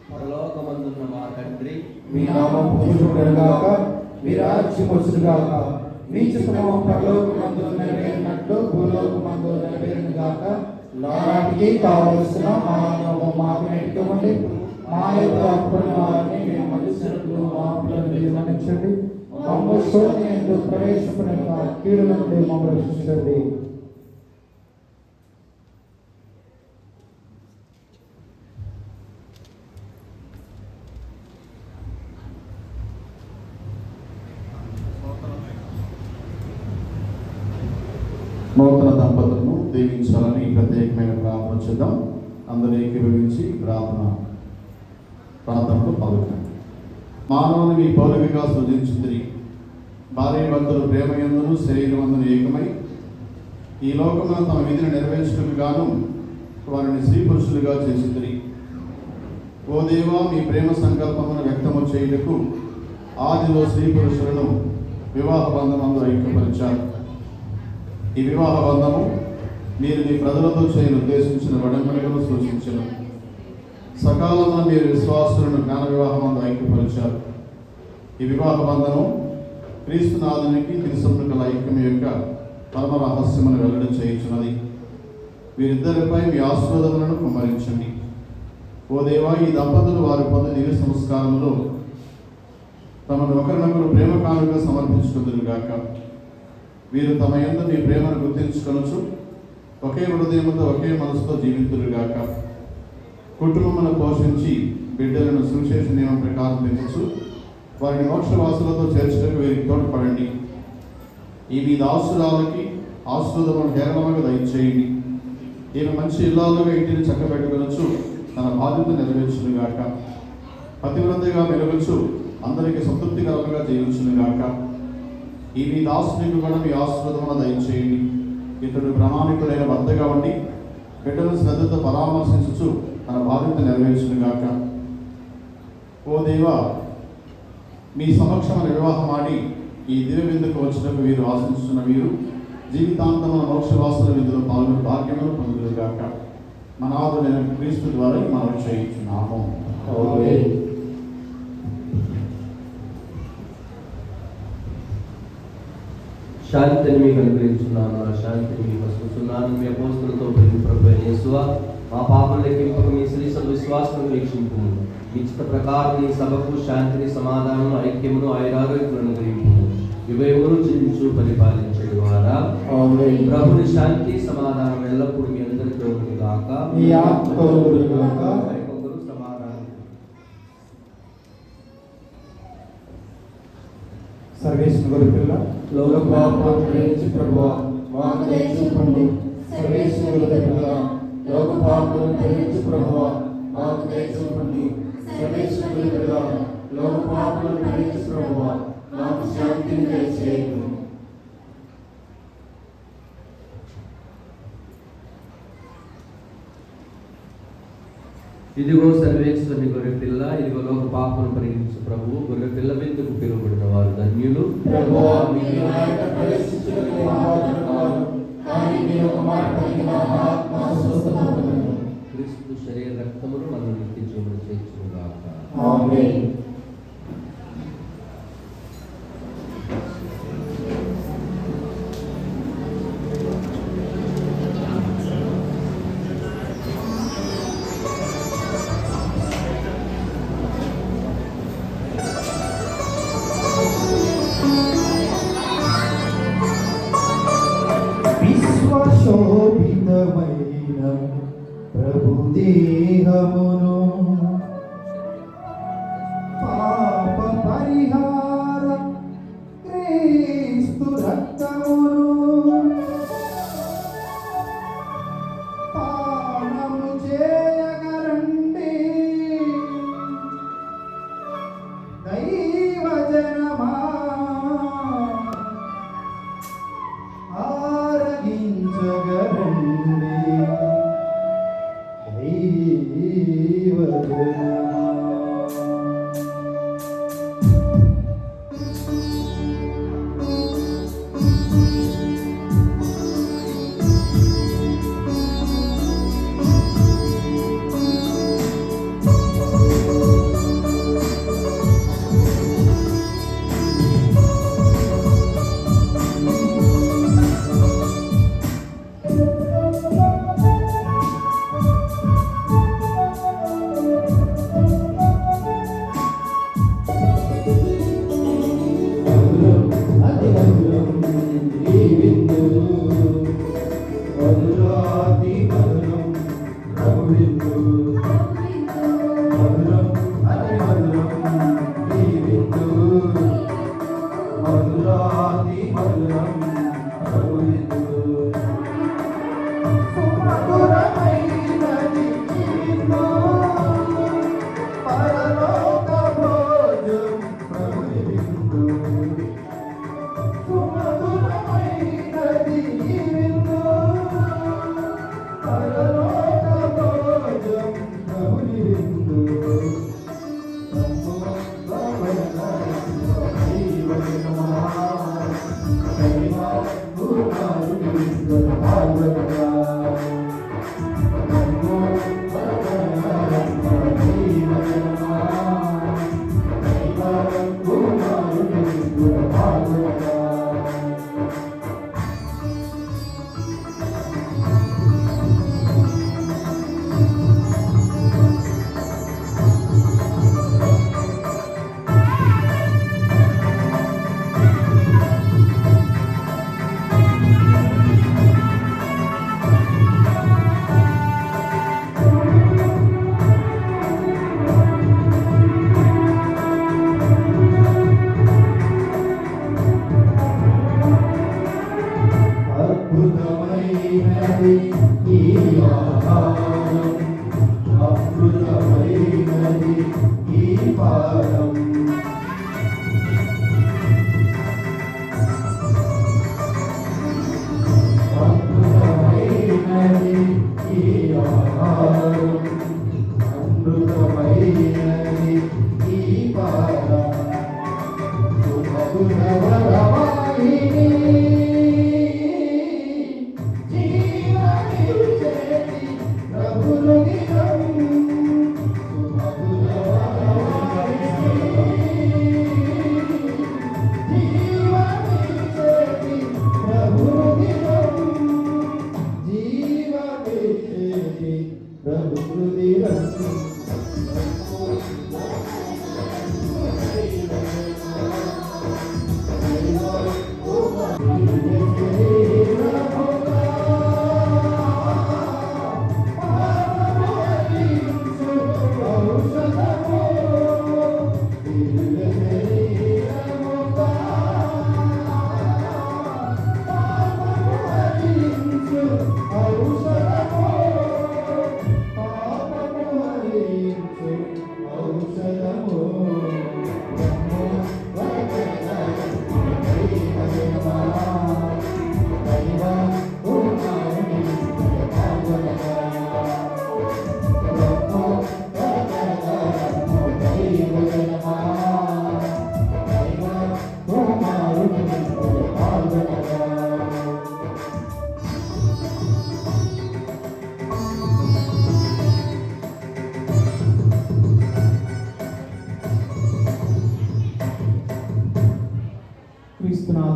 పరలోకమందున్న మా తండ్రి, మీ నామం పూజించబడుగాక, మీ రాజ్యం వచ్చుగాక, మీ చిత్తము పరలోకమందు నెరవేరినట్లు భూలోకమందు నెరవేరునుగాక. నాటికి కావలసిన మానవ మాకు నెట్టుకోండి, మా యొక్క అప్పుల వారిని మేము మనుషులకు మా అప్పులను మన్నించండి. మమ్మ శోధనయందు ప్రవేశపడిన కీడు నుండి మమ్మల్ని రక్షించండి. నూతన దంపతులను దీవించాలని ప్రత్యేకమైన ప్రార్థన చేద్దాం. అందరూ ఏకీభవించి ప్రార్థనలో పాల్గొనండి. మానవుని మీ పౌరవిగా సృజించుంది, భార్యాభర్తలు ప్రేమయందును శరీరమందును ఏకమై ఈ లోకమున తమ విధిని నెరవేర్చుటకు గాను వారిని స్త్రీ పురుషులుగా చేసింది. ఓ దేవా, మీ ప్రేమ సంకల్పమును వ్యక్తము చేయుటకు ఆదిలో స్త్రీ పురుషులను వివాహ బంధమందు ఐక్యపరిచారు. ఈ వివాహ బంధము మీరు మీ ప్రజలతో చేయని ఉద్దేశించిన వడంబడికను సూచించను. సకాలంలో మీరు విశ్వాసులను జ్ఞాన వివాహమందు ఐక్యపరిచారు. ఈ వివాహ బంధము క్రీస్తునాథునికి తిరుసముల ఐక్యం యొక్క పరమ రహస్యమును వెల్లడి చేయించున్నది. వీరిద్దరిపై మీ ఆశీర్వాదములను కుమ్మరించండి. ఓ దేవా, ఈ దంపతులు వారి పొందిన దివ్య సంస్కారంలో తమను ఒకరినొకరు ప్రేమ కానుక సమర్పించుకుందురుగాక. వీరు తమ యందు మీ ప్రేమను గుర్తించుకొనొచ్చు ఒకే హృదయముతో ఒకే మనసుతో జీవితురుగాక. కుటుంబమును పోషించి బిడ్డలను సువిశేష నియమం ప్రకారం పెంచు వారిని మోక్షవాసులతో చేర్చడానికి వీరికి తోడ్పడండి. ఈ మీ దాసురాలకి ఆశీర్వాదమును హేరళముగా దయచేయండి. ఈమె మంచి ఇల్లాలుగా ఇంటిని చక్కబెట్టుకొనొచ్చు తన బాధ్యత నెరవేర్చునుగాక. పతివ్రతగా మెరుగుచు అందరికీ సంతృప్తికరంగా జీవించునుగాక. ఈ మీ దాసునికి కూడా మీ ఆశీర్వాదమును దయచేయండి. ఇతడు ప్రామాణికుడైన భర్తగా ఉండి బిడ్డను శ్రద్ధతో పరామర్శించుచు తన బాధ్యత నెరవేర్చునుగాక. ఓ దేవా, మీ సమక్షమైన వివాహం ఆడి ఈ దివ్య విందుకు వచ్చినప్పుడు వీరు ఆశించుతున్న వీరు జీవితాంతమున మోక్షవాసుల విందులో పాల్గొని భాగ్యమును పొందుదురుగాక. మన ఆదుడైన క్రీస్తు ద్వారా మనం చేయించున్నాము. శాంతిని మీకు అనుగ్రహించున్నాను, నా శాంతిని మీకు వస్తున్నాను. మీ అపోస్తులతో పెరిగిన ప్రభువైన యేసువా, మా పాపం లెక్కింపక మీ శ్రీసభ విశ్వాసం వీక్షింపు. మీ చిత్త ప్రకారం ఈ సభకు శాంతిని, సమాధానం, ఐక్యమును, ఆయురారోగ్యమును అనుగ్రహింపు. వివేకమును జీవించు పరిపాలించడు వారా ప్రభుని శాంతి సమాధానం ఎల్లప్పుడూ మీ అందరితో ఉండుగాక. సమాధానం. సర్వేశ్వర పిల్ల లోక పాపములను ప్రేమించి ప్రభువా మాకు దయ చూపండి. సర్వేశ్వర పిల్ల లోక పాపములను ప్రేమించి ప్రభువా మాకు దయ చూపండి. సర్వేశ్వర పిల్ల లోక పాపములను ప్రేమించి ప్రభువా మాకు శాంతిని దయచేయండి. ఇదిగో సర్వేశ్వరుని గొర్రె పిల్ల, ఇదిగో లోక పాపను పరిగణించు ప్రభువు. గొర్రె పిల్ల విందుకు పిలువబడిన వారు ధన్యులు. క్రీస్తు శరీర రక్తములు మనం నిత్య జీవనం చేర్చుగాక. శోభితమైన ప్రభు దేహమును పాప పరిహార క్రీస్తు రక్తమును పానము చేయగరండి దైవజనమా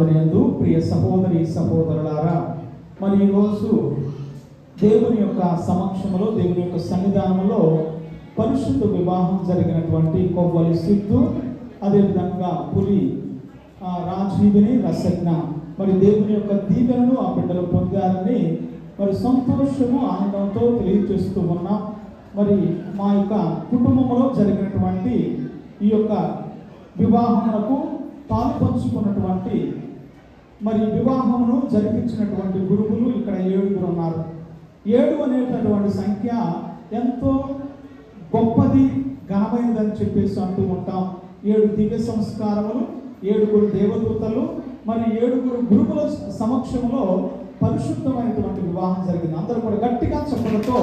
క్రీస్తునాథుని యందు ప్రియ సహోదరి సహోదరులారా, మరి ఈరోజు దేవుని యొక్క సమక్షంలో, దేవుని యొక్క సన్నిధానంలో పరిశుద్ధ వివాహం జరిగినటువంటి కొవ్వలి సిద్ధు, అదేవిధంగా పులి రాజీవిని రసజ్ఞ, మరి దేవుని యొక్క దీవెనను ఆ బిడ్డలు పొందారని మరి సంతోషము ఆనందంతో తెలియజేస్తూ ఉన్నాం. మరి మా యొక్క కుటుంబంలో జరిగినటువంటి ఈ యొక్క వివాహమునకు పాల్పంచుకున్నటువంటి మరి వివాహమును జరిపించినటువంటి గురువులు ఇక్కడ 7 ఉన్నారు. 7 అనేటటువంటి సంఖ్య ఎంతో గొప్పది, ఘనమైనదని చెప్పేసి అంటూ ఉంటాం. 7 దివ్య సంస్కారములు, 7 దేవదూతలు, మరి 7 గురువుల సమక్షంలో పరిశుద్ధమైనటువంటి వివాహం జరిగింది. అందరూ కూడా గట్టిగా చెప్పడంతో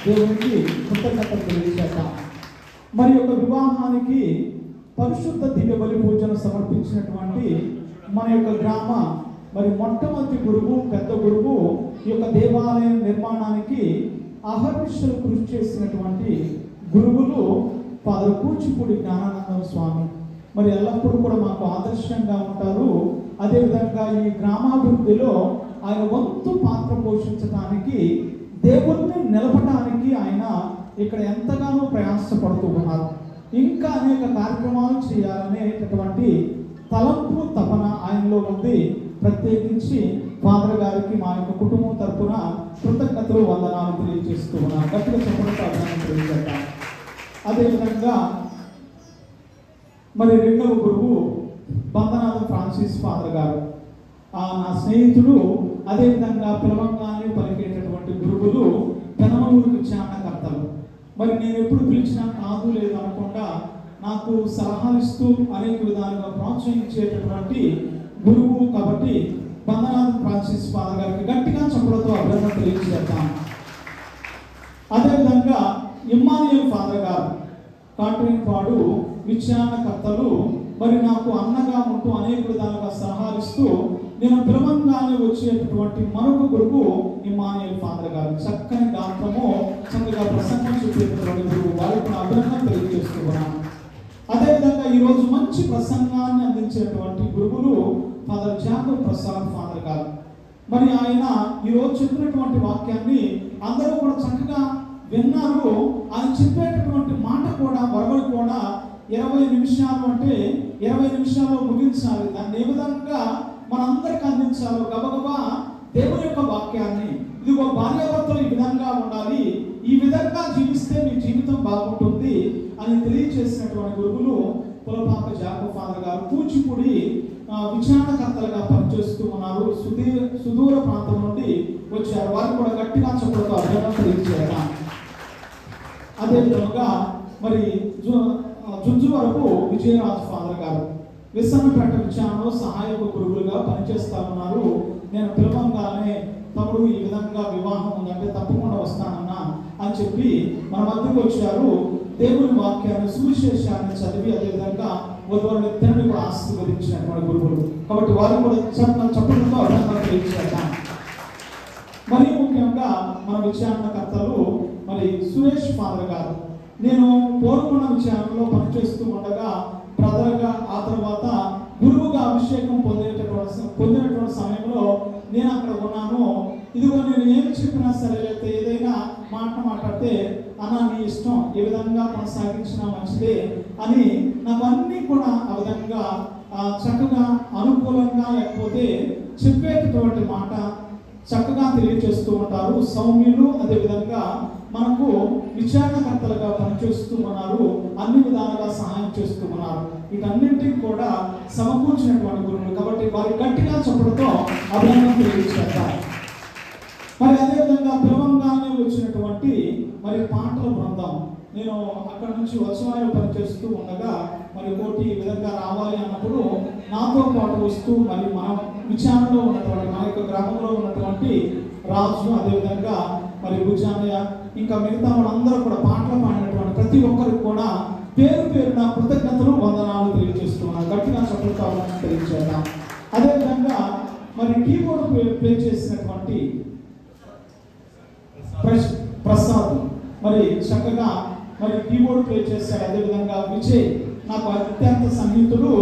దేవునికి కృతజ్ఞతలు తెలియజేద్దాం. మరి యొక్క వివాహానికి పరిశుద్ధ దివ్య బలి పూజను సమర్పించినటువంటి మన యొక్క గ్రామ మరి మొట్టమొదటి గురువు, పెద్ద గురువు, ఈ యొక్క దేవాలయం నిర్మాణానికి అహర్నిశలు కృషి చేసినటువంటి గురువులు ఫాదర్ కూచిపూడి జ్ఞానానందం స్వామి. మరి ఎల్లప్పుడూ కూడా మాకు ఆదర్శంగా ఉంటారు. అదేవిధంగా ఈ గ్రామాభివృద్ధిలో ఆయన వంతు పాత్ర పోషించడానికి, దేవుణ్ణి నిలపడానికి ఆయన ఇక్కడ ఎంతగానో ప్రయాసపడుతూ ఉన్నారు. ఇంకా అనేక కార్యక్రమాలు చేయాలనేటటువంటి తలంపు, తపన ఆయనలో ఉంది. ప్రత్యేకించి ఫాదర్ గారికి మా యొక్క కుటుంబం తరఫున కృతజ్ఞతలు, వందనాలు తెలియజేస్తూ ఉన్నాను. గట్టిగా చెప్పడంతో అభినందన తెలియజేద్దాం. అదేవిధంగా మరి 2వ గురువు బందనాథం ఫ్రాన్సిస్ ఫాదర్ గారు, నా స్నేహితుడు. అదేవిధంగా పిలవంగానే పలికేటటువంటి గురువులు పెనమలూరు విచారణకర్తలు. మరి నేను ఎప్పుడు పిలిచినా కాదు లేదు అనకుండా నాకు సలహాలు ఇస్తూ అనేక విధాలుగా ప్రోత్సహించేటటువంటి గురువు. కాబట్టి బందనాథం ఫ్రాన్సిస్ ఫాదర్ గారికి గట్టిగా చెప్పడంతో అభినందన తెలియజేద్దాం. అదేవిధంగా ఇమ్మానుయేల్ ఫాదర్ గారు కాట్రేనిపాడు విచారణకర్తలు. మరి నాకు అన్నగా ఉంటూ అనేక విధాలుగా సలహాలు ఇస్తూ నేను పిలవంగానే వచ్చేటటువంటి మరొక గురువు ఇమ్మానుయేల్ ఫాదర్ గారు. చక్కని గాత్రము, చక్కగా ప్రసంగం చెప్పేటటువంటి గురువు. వారికి అభినందన తెలియజేస్తున్నాను. అదేవిధంగా ఈరోజు మంచి ప్రసంగాన్ని అందించేటువంటి గురువులు ఫాదర్ జాకబ్ ప్రసాద్ ఫాదర్ గారు. మరి ఆయన ఈరోజు చెప్పినటువంటి వాక్యాన్ని అందరూ కూడా చక్కగా విన్నారు. ఆయన చెప్పేటటువంటి మాట కూడా, వరవలు కూడా 20 నిమిషాలు అంటే 20 నిమిషాల్లో ముగించాలి. దాన్ని ఏ విధంగా మనందరికి అందించాలో గబగబా దేవుని యొక్క వాక్యాన్ని, ఇదిగో భార్యాభర్తలు ఈ విధంగా ఉండాలి, ఈ విధంగా జీవిస్తే మీ జీవితం బాగుంటుంది అని తెలియజేసినటువంటి గురువులు పులపాక జాకబ్ ఫాదర్ గారు. కూచిపూడి విచారణకర్తలుగా పనిచేస్తూ ఉన్నారు. సుదూర ప్రాంతం నుండి వచ్చారు. వారు కూడా గట్టిగా చెప్పడంతో అభినందన తెలియజేయాలి. అదేవిధంగా మరి జుంజు వరకు విజయరాజు ఫాదర్ గారు విసన్నపేట విచారణలో సహాయక గురువులుగా పనిచేస్తా ఉన్నారు. నేను పిలవంగానే తమ్ముడు ఈ విధంగా వివాహం ఉందంటే తప్పకుండా వస్తానన్నా అని చెప్పి మన మధ్యకు వచ్చారు. దేవుని వాక్యాన్ని, సువిశేషాన్ని చదివి అదేవిధంగా వారి ఇద్దరిని కూడా ఆశీర్వదించినటువంటి గురువులు. కాబట్టి వారు కూడా చెప్పడంతో అభినందన తెలియజేద్దాం. మరీ ముఖ్యంగా మన విచారణకర్తలు మరి సురేష్ ఫాదర్ గారు. నేను పోరుకున్న విచారణలో పనిచేస్తూ ఉండగా బ్రదర్గా, ఆ తర్వాత గురువుగా అభిషేకం పొందినటువంటి సమయంలో నేను అక్కడ ఉన్నాను. ఇదిగో నేను ఏం చెప్పినా సరే, లేకపోతే ఏదైనా మాట్లాడితే అన్న నీ ఇష్టం, ఏ విధంగా కొనసాగించినా మంచిదే అని నాకు అన్నీ కూడా ఆ విధంగా చక్కగా అనుకూలంగా, లేకపోతే చెప్పేటటువంటి మాట చక్కగా తెలియజేస్తూ ఉంటారు. సౌమ్యులు. అదేవిధంగా మనకు విచారణకర్తలుగా పనిచేస్తూ ఉన్నారు. అన్ని విధాలుగా సహాయం చేస్తూ ఉన్నారు. వీటన్నింటికి కూడా సమకూర్చినటువంటి గురువులు. కాబట్టి వారి గట్టిగా చెప్పడంతో అభినందన తెలియజేస్తారు. మరి అదేవిధంగా పిలవంగానే వచ్చినటువంటి మరి పాటల బృందం. నేను అక్కడ నుంచి వచనాలు పనిచేస్తూ ఉండగా మరి కోటి ఈ విధంగా రావాలి అన్నప్పుడు నాతో పాటు వస్తూ మరి మన విచారణలో ఉన్నటువంటి, మన యొక్క గ్రామంలో ఉన్నటువంటి రాజు, అదేవిధంగా మరి భుజానయ్య, ఇంకా మిగతా వాళ్ళందరూ కూడా పాటలు పాడినటువంటి ప్రతి ఒక్కరికి కూడా పేరు పేరున కృతజ్ఞతలు, వందనాలు తెలియజేస్తున్నాను. గట్టిగా చెప్పడంతో తెలియజేద్దాం. అదేవిధంగా మరి కీబోర్డ్ ప్లే చేసినటువంటి ప్రసాద్ మరి చక్కగా మరి కీబోర్డ్ ప్లే చేశాడు. అదేవిధంగా విజయ్ నాకు అత్యంత సన్నిహితుడు.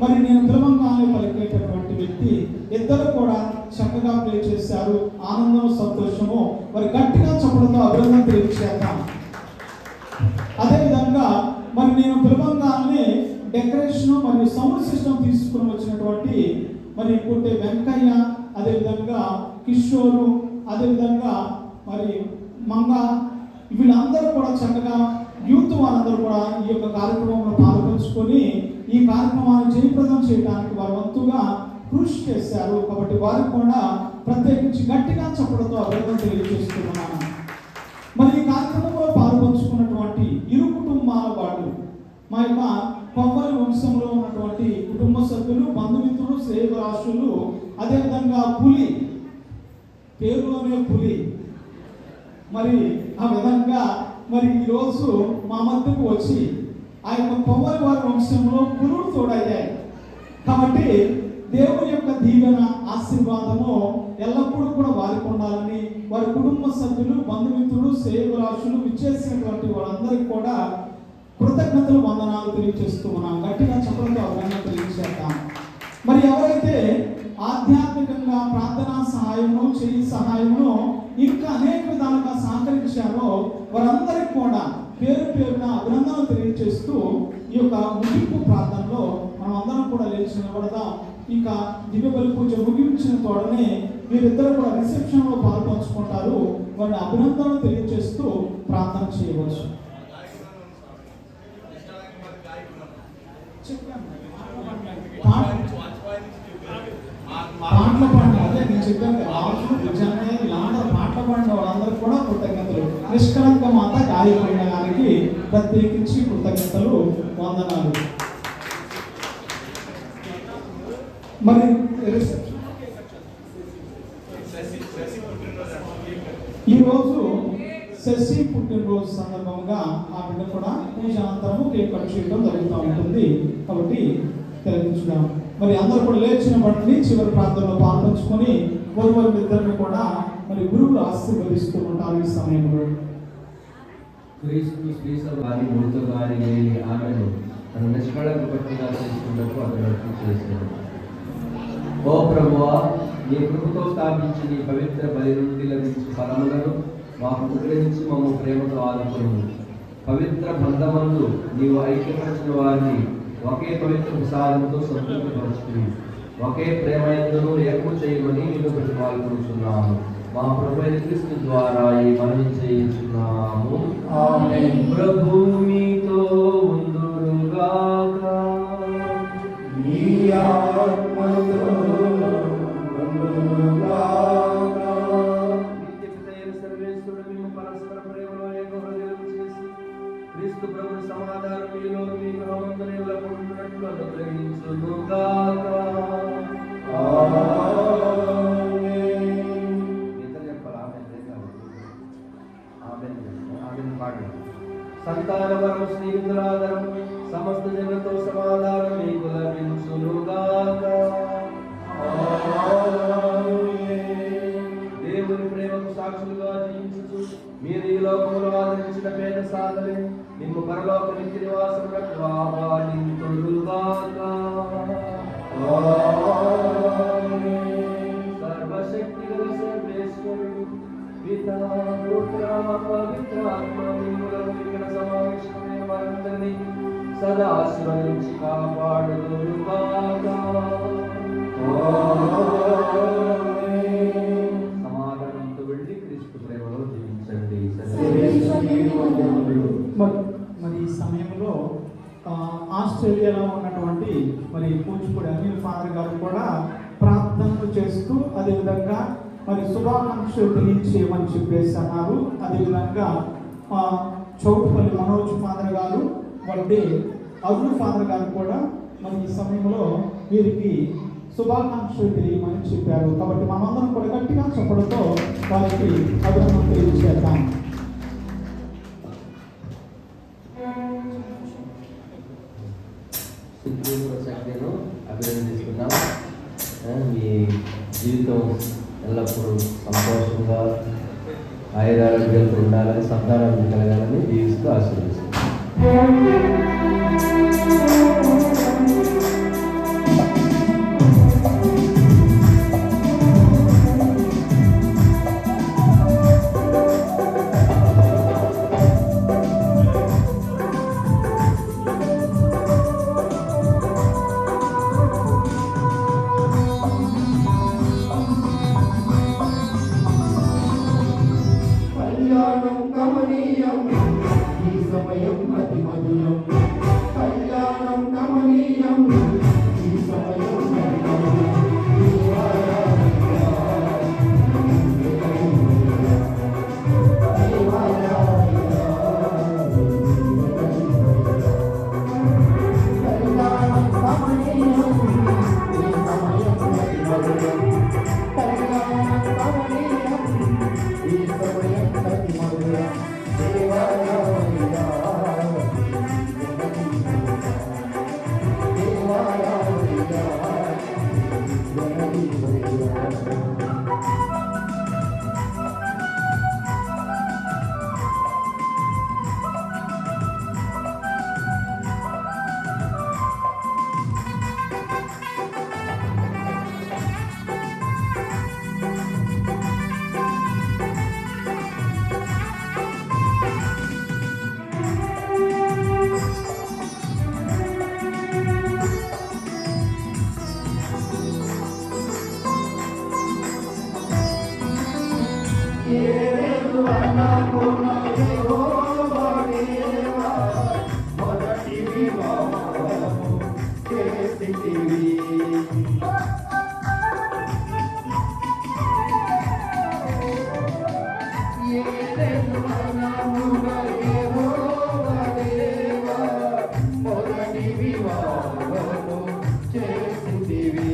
మరి నేను పిలవంగానే పలికేటటువంటి వ్యక్తి. ఇద్దరు కూడా చక్కగా ప్లే చేశారు. ఆనందం, సంతోషము. మరి గట్టిగా చెప్పడంతో అభినందన తెలియజేద్దాం. అదేవిధంగా మరి నేను పిలవంగానే డెకరేషన్ మరియు సౌండ్ సిస్టమ్ తీసుకుని వచ్చినటువంటి మరి పుట్టే వెంకయ్య, అదేవిధంగా కిషోరు, అదేవిధంగా మరి మంగ, వీళ్ళందరూ కూడా చక్కగా యూత్ వారందరూ కూడా ఈ యొక్క కార్యక్రమంలో పాల్గొంచుకొని ఈ కార్యక్రమాన్ని జయప్రదం చేయడానికి వారు వంతుగా కృషి చేశారు. కాబట్టి వారికి కూడా ప్రత్యేకించి గట్టిగా చెప్పడంతో అభినందన తెలియజేస్తున్నాను. మరి ఈ కార్యక్రమంలో పాల్గొంచుకున్నటువంటి ఇరు కుటుంబాల వాళ్ళు, మా యొక్క కొమ్మరి వంశంలో ఉన్నటువంటి కుటుంబ సభ్యులు, బంధుమిత్రులు, శ్రేయభిలాషులు, అదేవిధంగా పులి, పేరులోనే పులి, మరి ఆ విధంగా మరి ఈరోజు మా మధ్యకు వచ్చి ఆ యొక్క కొమ్మరి వారి వంశంలో పురుడు తోడయ్యాయి. కాబట్టి దేవుని యొక్క దీవెన, ఆశీర్వాదము ఎల్లప్పుడూ కూడా వారికి ఉండాలని వారి కుటుంబ సభ్యులు, బంధుమిత్రులు, శ్రేయభిలాషులు విచ్చేసినటువంటి వాళ్ళందరికీ కూడా కృతజ్ఞతలు, వందనాలు తెలియజేస్తూ ఉన్నాం. గట్టిగా చెప్పడంతో అభినందన తెలియజేద్దాం. మరి ఎవరైతే ఆధ్యాత్మికంగా ప్రార్థనా సహాయమును, చేయి సహాయమును ఇంకా అనేక విధాలుగా సహకరించారో వారందరికీ కూడా పేరు పేరున అభినందనలు తెలియజేస్తూ ఈ యొక్క ముగింపు ప్రార్థనలో మనం అందరం కూడా లేచి నిలబడదాం. ఇంకా దివ్య బలి పూజ ముగించిన తోడనే వీరిద్దరు కూడా రిసెప్షన్లో పాల్పంచుకుంటారు. వారిని అభినందనలు తెలియజేస్తూ ప్రార్థన చేయవచ్చు. పాటలు పాడిన అదే నేను చెప్పాను కదా, పాటలు పాడిన వాళ్ళందరూ కూడా కృతజ్ఞతలు. నిష్కలంక మాత గాయపడిన గారికి ప్రత్యేకించి కృతజ్ఞతలు, వందనాలు. మరి ఈరోజు శశి పుట్టినరోజు సందర్భంగా ఆ బిడ్డ కూడా పూజాంతరము కేక్ కట్ చేయడం జరుగుతూ ఉంటుంది. కాబట్టి తెలియజేద్దాం. మరి అందరూ కూడా లేచిన బట్టి చివరి ప్రాంతంలో పాల్పంచుకొని ఒకరి ఇద్దరిని కూడా మరి గురువులు ఆశీర్వదిస్తూ ఉంటారు. ఈ సమయంలో క్రీస్తు శ్రీసభాని మూడుతో గారి లేని ఆమెను తన నిష్కళంక భక్తిగా చేసుకున్నట్టు అతను చేశాడు. ఓ ప్రభువా, నీ కృపతో స్థాపించి నీ పవిత్ర బలి నుండి లభించు ఫలములను మాకు అనుగ్రహించి మమ్మ ప్రేమతో ఆదుకును. పవిత్ర బంధమందు నీవు ఐక్యపరిచిన వారిని ఒకే పవిత్ర ప్రసాదంతో సంతృప్తిపరుచుకుని ఒకే ప్రేమయందును ఏకము చేయమని నేను ప్రతిపాదించున్నాను. మా ప్రభువైన క్రీస్తు ద్వారా ఈ మనవి చేయించున్నాము. ఆమేన్. ప్రభు మీతో ఉండుగాక. మీ ఆత్మతో ఉండుగాక. నిత్యపితైన సర్వేశ్వరుడు మేము పరస్పర ప్రేమలో ఏకహృదయం చేసి క్రీస్తు ప్రభు సమాధానం మీలో మీ గృహమందు ఎల్లప్పుడూ ఉండునట్లు అనుగ్రహించుగాక. సంతానవరం, స్నేహితులాదరం, సమస్త జనులతో సమాధానం మీకు లభించుగాక. దేవుని ప్రేమకు సాక్షులుగా జీవించు మీరు ఈ లోకంలో ఆదరించిన పేద సాధనే నిన్ను పరలోక నిత్య నివాసములకు ఆహ్వానింతురుగాక. సర్వశక్తిగల సర్వేశ్వరుడు పితా, పుత్ర, పవిత్రాత్మ మిమ్ములను ఇక్కడ సమావేశమైన వారందరినీ సదా ఆశీర్వదించి కాపాడుదురుగాక. సమాధానంతో వెళ్ళి క్రీస్తు ప్రేమలో జీవించండి. మరి ఈ సమయంలో ఆస్ట్రేలియాలో ఉన్నటువంటి మరి కూచిపూడి అనిల్ ఫాదర్ గారు కూడా ప్రార్థనలు చేస్తూ అదేవిధంగా మరి శుభాకాంక్షలు తెలియచేయమని చెప్పేసి అన్నారు. అదేవిధంగా చౌటుపల్లి మనోజ్ ఫాదర్ గారు, వాళ్ళ అరుణ్ ఫాదర్ గారు కూడా మరి ఈ సమయంలో వీరికి శుభాకాంక్షలు తెలియమని చెప్పారు. కాబట్టి మనమందరం కూడా గట్టిగా చెప్పడంతో వారికి అభినందన తెలియజేద్దాం. అభినందిస్తున్నాం. మీ జీవితం ఎల్లప్పుడూ సంతోషంగా ఆయురారోగ్యాలతో ఉండాలని, సంతానం కలగాలని జీవిస్తూ ఆశీర్వదిస్తున్నాం. మధురం కళ్యాణం కమనీయం ఈ సమయం అతి మధురం దేవాలయ మొదటి వివాహము చేసితివి మొదటి వివాహము చేసితివి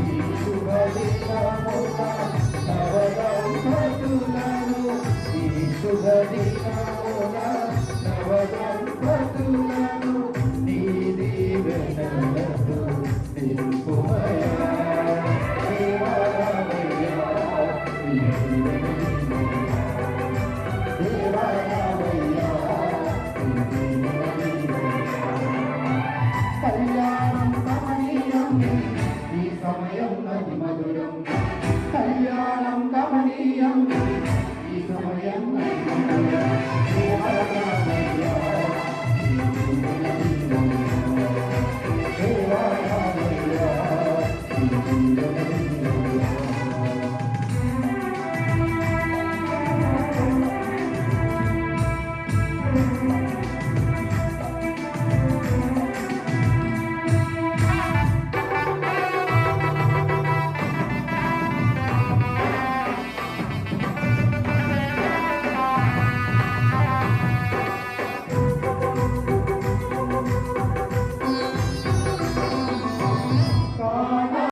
ఈ శుభదినమున నవదంపతులను ఈ శుభదినమున నవదంపతులను నీ దీవెనలతో నింపుమయా దేవాలయ కళ్యాణం కమనీయం ఈ సమయం అతి మధురం కళ్యాణం కమనీయం ఈ సమయం అతి మధురం